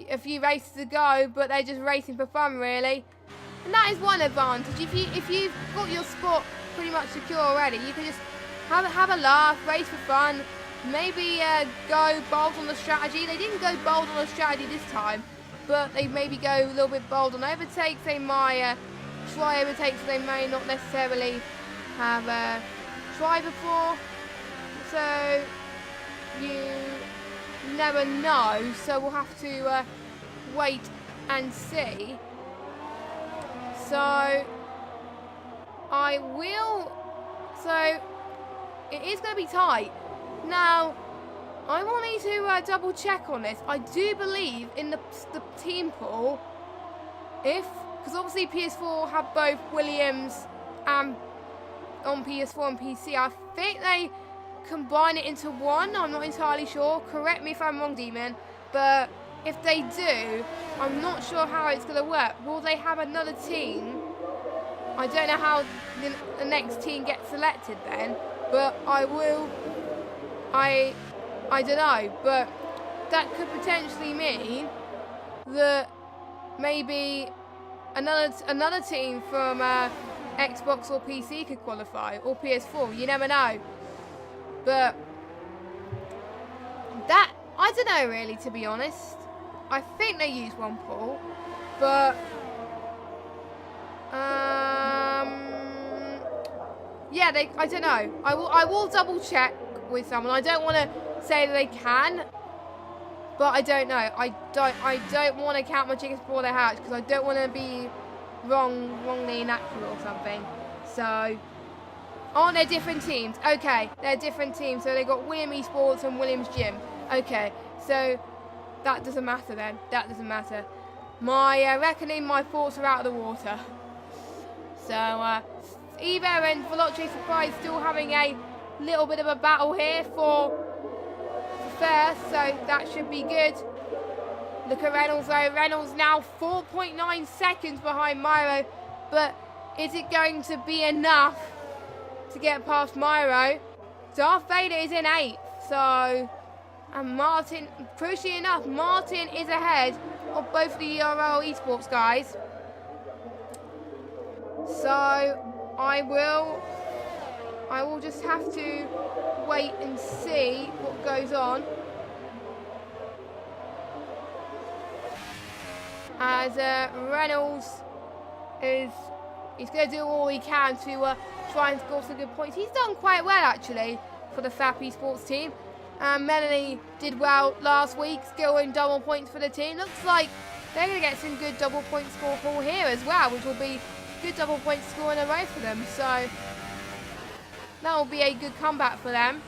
Speaker 1: a few races to go, but they're just racing for fun, really. And that is one advantage. If you've got your spot pretty much secure already, you can just have a laugh, race for fun, maybe go bold on the strategy. They didn't go bold on the strategy this time, but they maybe go a little bit bold on overtakes. They might try overtakes they may not necessarily have tried before. So you never know. So we'll have to wait and see. So it is going to be tight. Now, I will need to double check on this. I do believe in the team pool, because obviously PS4 have both Williams and on PS4 and PC. I think they combine it into one. I'm not entirely sure. Correct me if I'm wrong, Demon. But if they do, I'm not sure how it's going to work. Will they have another team? I don't know how the next team gets selected then, but I don't know, but that could potentially mean that maybe another team from Xbox or PC could qualify, or PS4. You never know. But that, I don't know really, to be honest. I think they use one pool, but yeah, I don't know. I will double check with someone. I don't want to say that they can, but I don't know. I don't want to count my chickens before they hatch, because I don't want to be wrongly inaccurate or something. So, aren't they different teams? Okay, they're different teams. So they got William Esports and Williams Gym. Okay, so that doesn't matter then. That doesn't matter. My reckoning, my thoughts are out of the water. So Eva and Veloce Surprise still having a little bit of a battle here for first, so that should be good. Look at Reynolds though. Reynolds now 4.9 seconds behind Myro, but is it going to be enough to get past Myro? Darth Vader is in 8th, so, and Martin, crucially enough, Martin is ahead of both the ERL Esports guys. So I will just have to wait and see what goes on. As Reynolds he's going to do all he can to try and score some good points. He's done quite well actually for the FAP Esports team. Melanie did well last week, scoring double points for the team. Looks like they're going to get some good double point score for here as well, which will be good double point score in a row for them. So that will be a good comeback for them.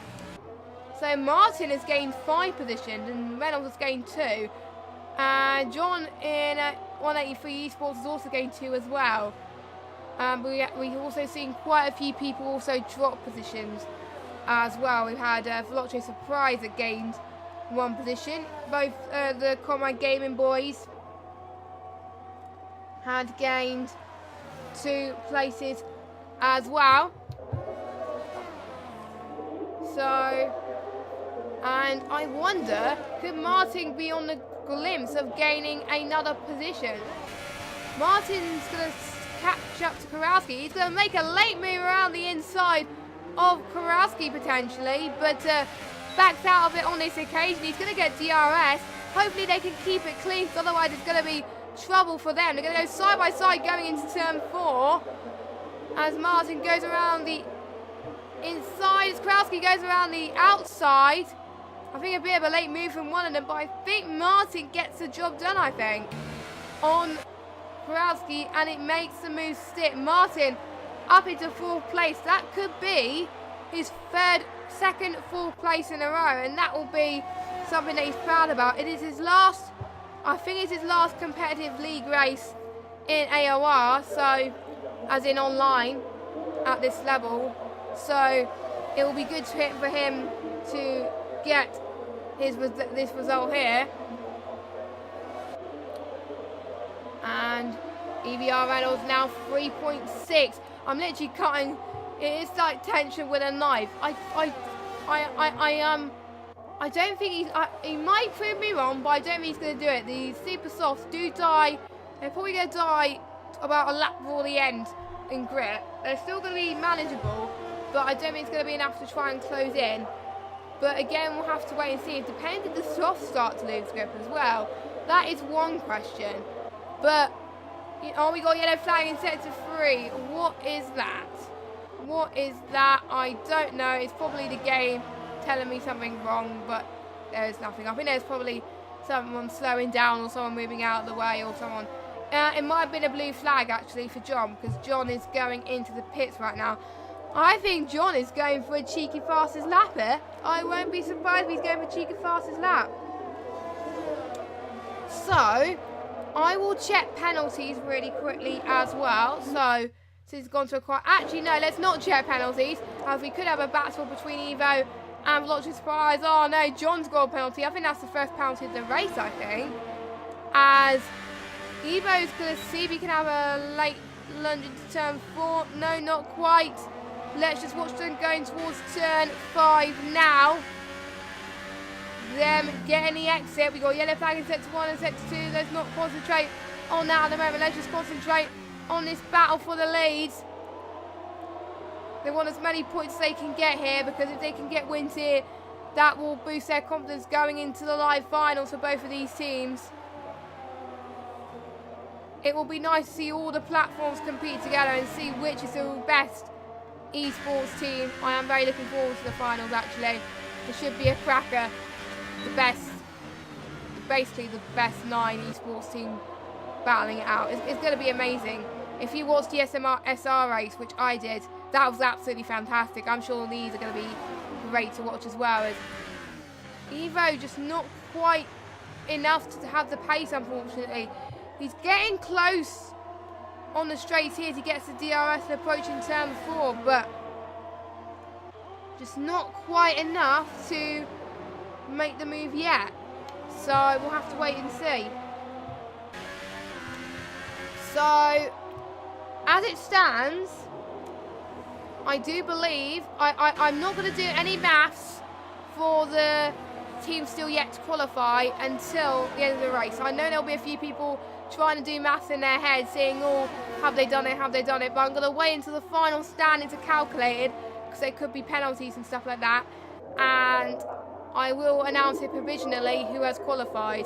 Speaker 1: So Martin has gained 5 positions and Reynolds has gained 2. And John in 183 Esports has also gained 2 as well. We've also seen quite a few people also drop positions as well. We've had Veloce Surprise that gained 1 position. Both the Comrade Gaming boys had gained 2 places as well. So, and I wonder, could Martin be on the glimpse of gaining another position? Martin's going to catch up to Kurowski. He's going to make a late move around the inside of Kurowski potentially, but backs out of it on this occasion. He's going to get DRS. Hopefully they can keep it clean, because otherwise it's going to be trouble for them. They're going to go side by side going into turn 4 as Martin goes around the inside, as Kurowski goes around the outside. I think a bit of a late move from one of them, but I think Martin gets the job done, I think, on Kurowski, and it makes the move stick. Martin up into 4th place. That could be his second 4th place in a row, and that will be something that he's proud about. It is his last, I think it's his last competitive league race in AOR, so as in online at this level. So it will be good for him to get this result here. And EVR Reynolds now 3.6. I'm literally cutting. It is like tension with a knife. I don't think he might prove me wrong, but I don't think he's going to do it. The super softs do die. They're probably going to die about a lap before the end in grip. They're still going to be manageable, but I don't think it's going to be enough to try and close in. But again, we'll have to wait and see. It depends if the softs start to lose grip as well. That is one question. But, oh, we got yellow flag in sector 3. What is that? What is that? I don't know. It's probably the game telling me something wrong, but there is nothing. I think there's probably someone slowing down or someone moving out of the way or someone. It might have been a blue flag actually for John, because John is going into the pits right now. I think John is going for a cheeky fastest lap here. I won't be surprised if he's going for a cheeky fastest lap. So, I will check penalties really quickly as well. So, he's gone to a quite. Actually, no, let's not check penalties, as we could have a battle between Evo and Veloci Surprise. Oh no, John's got a penalty. I think that's the first penalty of the race, I think. As Evo's going to see if he can have a late lunge into turn 4. No, not quite. Let's just watch them going towards turn 5 now. Them getting the exit. We got yellow flag in sector 1 and sector 2. Let's not concentrate on that at the moment. Let's just concentrate on this battle for the leads. They want as many points as they can get here, because if they can get wins here, that will boost their confidence going into the live finals for both of these teams. It will be nice to see all the platforms compete together and see which is the best esports team. I am very looking forward to the finals actually. It should be a cracker. Basically the best 9 esports team battling it out. It's going to be amazing. If you watched the SR race, which I did, that was absolutely fantastic. I'm sure these are going to be great to watch as well. As Evo just not quite enough to have the pace, unfortunately. He's getting close on the straights here as he gets the DRS and approaching turn 4, but just not quite enough to make the move yet. So we'll have to wait and see. So as it stands, I do believe I'm not going to do any maths for the team still yet to qualify until the end of the race. I know there'll be a few people trying to do maths in their head, saying, oh, have they done it, but I'm going to wait until the final standings are calculated, because there could be penalties and stuff like that, and I will announce it provisionally who has qualified.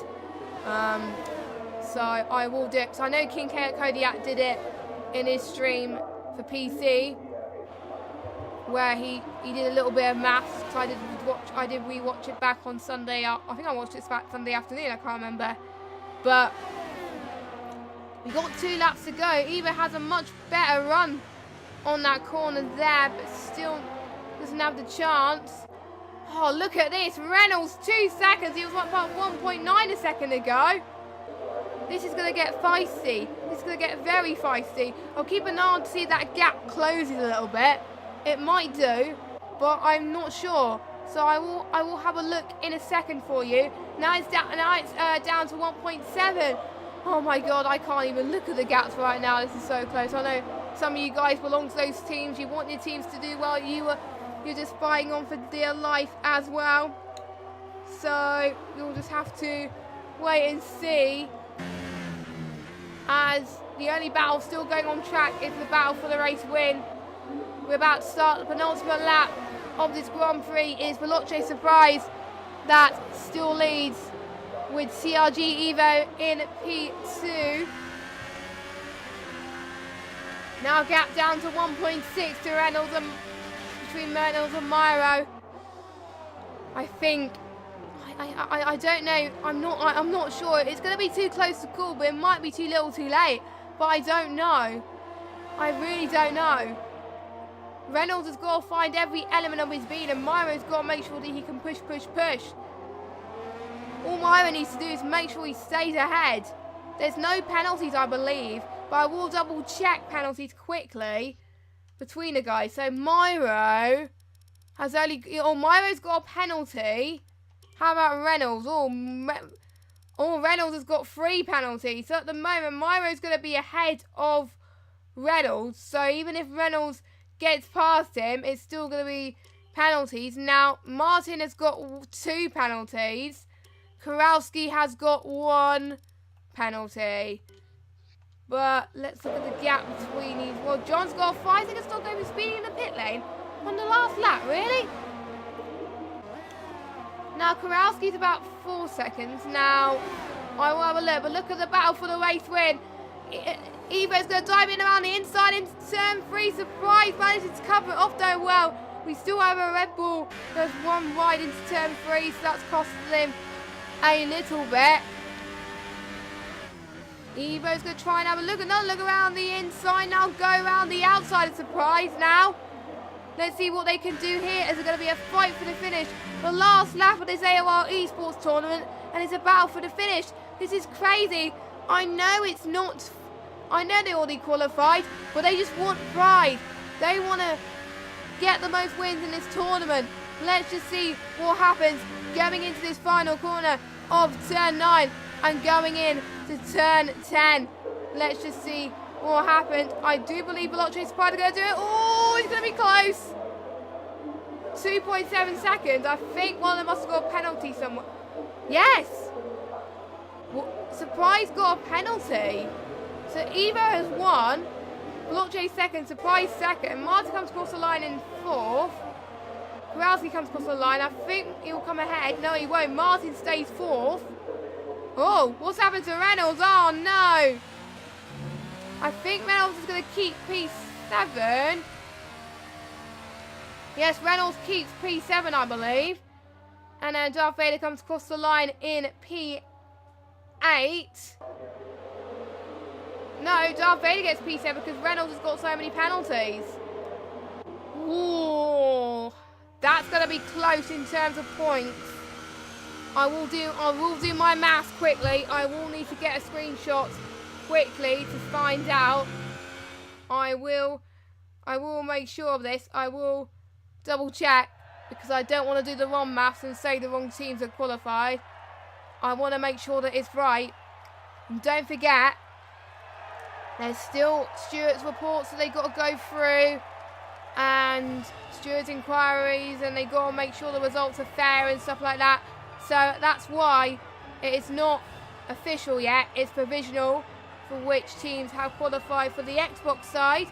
Speaker 1: So I will do it, because I know King Kodiak did it in his stream for PC, where he did a little bit of maths. So I did rewatch it back on Sunday. I think I watched it back Sunday afternoon, I can't remember. But we got 2 laps to go. Evo has a much better run on that corner there, but still doesn't have the chance. Oh, look at this. Reynolds, 2 seconds. He was about 1.9 a second ago. This is going to get feisty. This is going to get very feisty. I'll keep an eye on to see if that gap closes a little bit. It might do, but I'm not sure. So I will have a look in a second for you. Now it's down to 1.7. Oh my god, I can't even look at the gaps right now. This is so close. I know some of you guys belong to those teams. You want your teams to do well. You're just fighting on for dear life as well. So you'll just have to wait and see. As the only battle still going on track is the battle for the race win. We're about to start the penultimate lap of this Grand Prix. Is Veloci Surprise that still leads with CRG Evo in P2. Now gap down to 1.6 to Reynolds and between Reynolds and Myro. I think I don't know. I'm not sure. It's going to be too close to call, but it might be too little, too late. But I don't know. I really don't know. Reynolds has got to find every element of his speed, and Myro's got to make sure that he can push. All Myro needs to do is make sure he stays ahead. There's no penalties, I believe, but I will double check penalties quickly between the guys. So Myro has Myro's got a penalty. How about Reynolds? Reynolds has got 3 penalties. So at the moment, Myro's going to be ahead of Reynolds. So even if Reynolds gets past him, it's still going to be penalties. Now, Martin has got 2 penalties. Kowalski has got 1 penalty. But let's look at the gap between these. Well, John's got 5 seconds still going speeding in the pit lane on the last lap, really? Now, Kowalski's about 4 seconds. Now, I will have a look, but look at the battle for the race win. Evo's going to dive in around the inside into turn 3. Surprise, manages to cover it off though well. We still have a Red Bull. There's 1 ride into turn 3, so that's costing him a little bit. Evo's going to try and have a look. Another look around the inside. Now go around the outside. A surprise now. Let's see what they can do here. Is it going to be a fight for the finish? The last lap of this AOR esports tournament. And it's a battle for the finish. This is crazy. I know it's not. I know they already qualified. But they just want pride. They want to get the most wins in this tournament. Let's just see what happens going into this final corner of turn 9 and going in to turn 10. Let's just see what happened. I do believe Veloce's probably going to do it. Oh, it's going to be close. 2.7 seconds. I think one of them must have got a penalty somewhere. Yes. Well, Surprise got a penalty. So Evo has won. Veloce second. Surprise second. Martin comes across the line in 4th. Kowalski comes across the line. I think he'll come ahead. No, he won't. Martin stays 4th. Oh, what's happened to Reynolds? Oh, no. I think Reynolds is going to keep P7. Yes, Reynolds keeps P7, I believe. And then Darth Vader comes across the line in P8. No, Darth Vader gets P7 because Reynolds has got so many penalties. Ooh, that's going to be close in terms of points. I will do my maths quickly. I will need to get a screenshot quickly to find out. I will make sure of this. I will double check because I don't want to do the wrong maths and say the wrong teams are qualified. I want to make sure that it's right. And don't forget, there's still Stewart's reports that they got to go through and Stewart's inquiries, and they got to make sure the results are fair and stuff like that. So that's why it is not official yet. It's provisional for which teams have qualified for the Xbox side.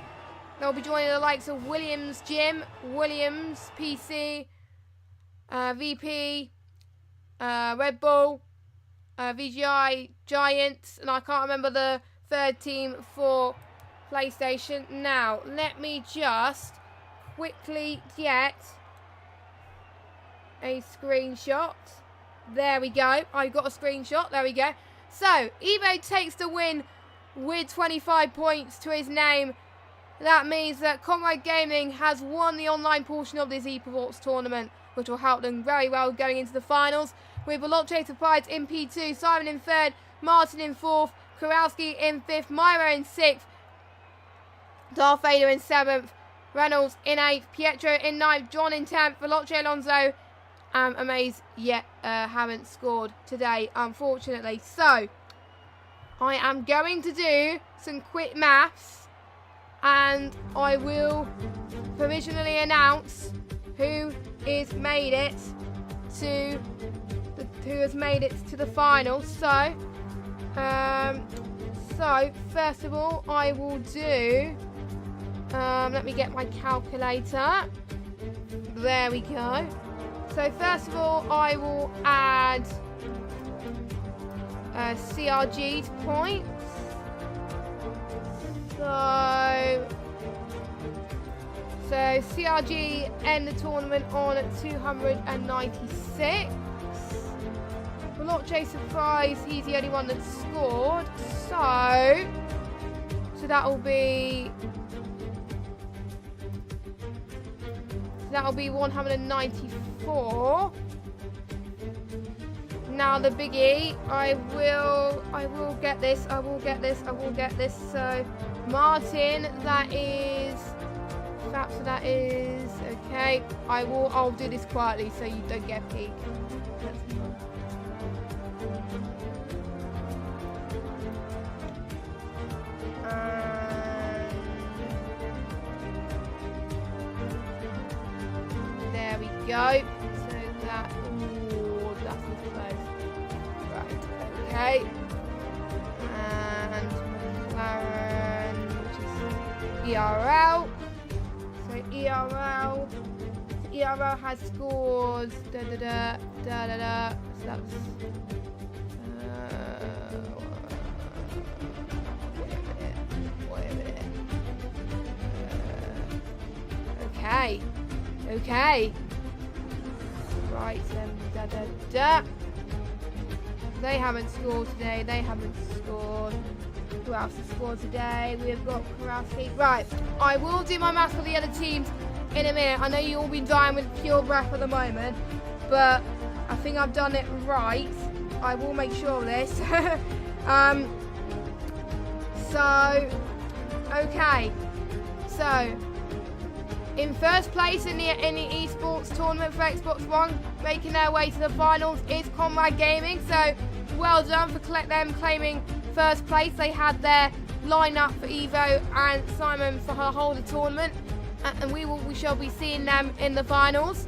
Speaker 1: They'll be joining the likes of Williams Jim, Williams, PC, VP, Red Bull, VGI, Giants, and I can't remember the 3rd team for PlayStation. Now, let me just quickly get a screenshot. There we go. I got a screenshot. There we go. So, Evo takes the win with 25 points to his name. That means that Comrade Gaming has won the online portion of this esports tournament, which will help them very well going into the finals. With Veloce Surprise in P2, Simon in 3rd, Martin in 4th, Kowalski in 5th, Myra in 6th, Darth Vader in 7th, Reynolds in 8th, Pietro in 9th, John in 10th, Veloce Alonso Amaze yet haven't scored today, unfortunately. So, I am going to do some quick maths, and I will provisionally announce who has made it to the finals. So, first of all, I will do. Let me get my calculator. There we go. So first of all, I will add CRG's points. So CRG end the tournament on 296. Veloce Surprise, he's the only one that scored. So that will be 194. Now the biggie, I will get this. So Martin, that is okay. I'll do this quietly so you don't get a peek. go. So that, ooh, that's close. Right, okay. And McLaren, which is ERL. So ERL has scores. So that's wait a minute. Okay. Right, They haven't scored today. Who else has scored today? We've got Karaski. Right, I will do my maths for the other teams in a minute. I know you've all been dying with pure breath at the moment, but I think I've done it right. I will make sure of this. Okay. So, in first place in the esports tournament for Xbox One, making their way to the finals is Comrade Gaming. So, well done for them claiming first place. They had their lineup for Evo and Simon for her whole tournament, and we shall be seeing them in the finals.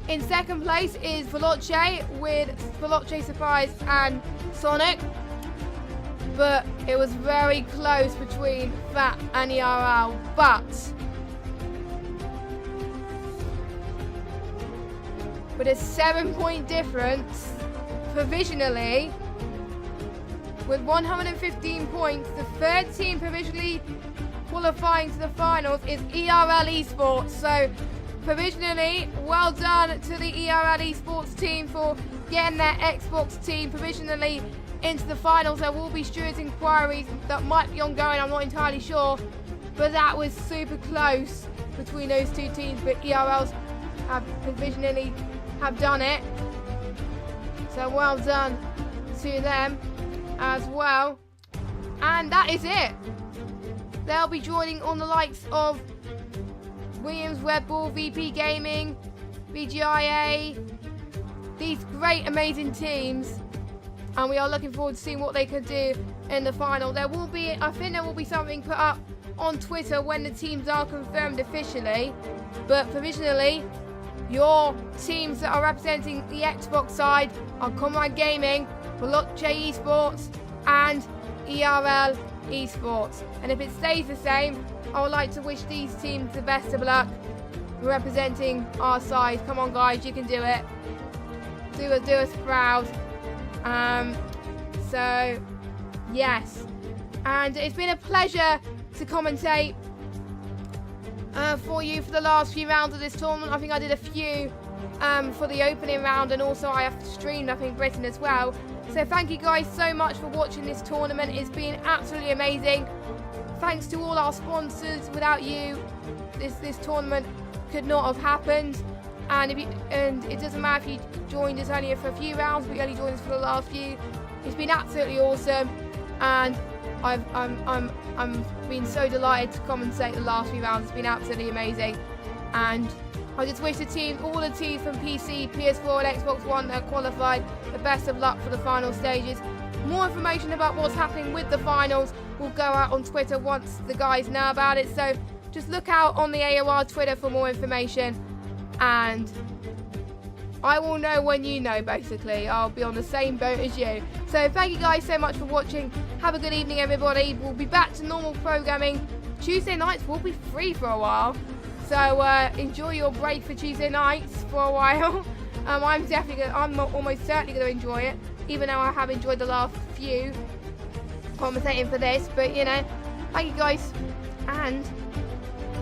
Speaker 1: In second place is Veloce with Veloce Surprise and Sonic, but it was very close between Fat and ERL. But with a 7-point difference, provisionally, with 115 points, the third team provisionally qualifying to the finals is ERL Esports. So, provisionally, well done to the ERL Esports team for getting their Xbox team provisionally into the finals. There will be Stuart's inquiries that might be ongoing, I'm not entirely sure, but that was super close between those two teams. But ERLs have provisionally have done it, so well done to them as well. And that is it. They'll be joining on the likes of Williams, Red Bull, VP Gaming, VGIA, these great amazing teams, and we are looking forward to seeing what they could do in the final. I think there will be something put up on Twitter when the teams are confirmed officially, but provisionally your teams that are representing the Xbox side are Comrade Gaming, Veloce Esports and ERL Esports. And if it stays the same, I would like to wish these teams the best of luck representing our side. Come on guys, you can do it. Do us proud. So yes, and it's been a pleasure to commentate for you for the last few rounds of this tournament. I think I did a few for the opening round, and also I have streamed, I think, Britain as well. So thank you guys so much for watching this tournament. It's been absolutely amazing. Thanks to all our sponsors. Without you, this tournament could not have happened. And it doesn't matter if you joined us only for a few rounds, but you only joined us for the last few. It's been absolutely awesome, and I'm been so delighted to commentate the last few rounds. It's been absolutely amazing, and I just wish all the teams from PC, PS4 and Xbox One that are qualified the best of luck for the final stages. More information about what's happening with the finals will go out on Twitter once the guys know about it, so just look out on the AOR Twitter for more information, and I will know when you know, basically. I'll be on the same boat as you. So thank you guys so much for watching. Have a good evening, everybody. We'll be back to normal programming. Tuesday nights will be free for a while, so enjoy your break for Tuesday nights for a while. I'm almost certainly going to enjoy it, even though I have enjoyed the last few commentating for this. But you know, thank you guys, and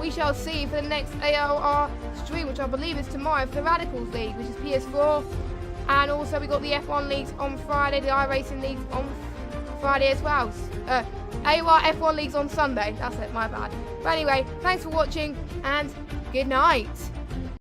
Speaker 1: we shall see you for the next AOR stream, which I believe is tomorrow, for the Radicals League, which is PS4, and also we got the F1 leagues on Friday, the iRacing leagues on Friday as well. AOR F1 leagues on Sunday. That's it, my bad. But anyway, thanks for watching, and good night.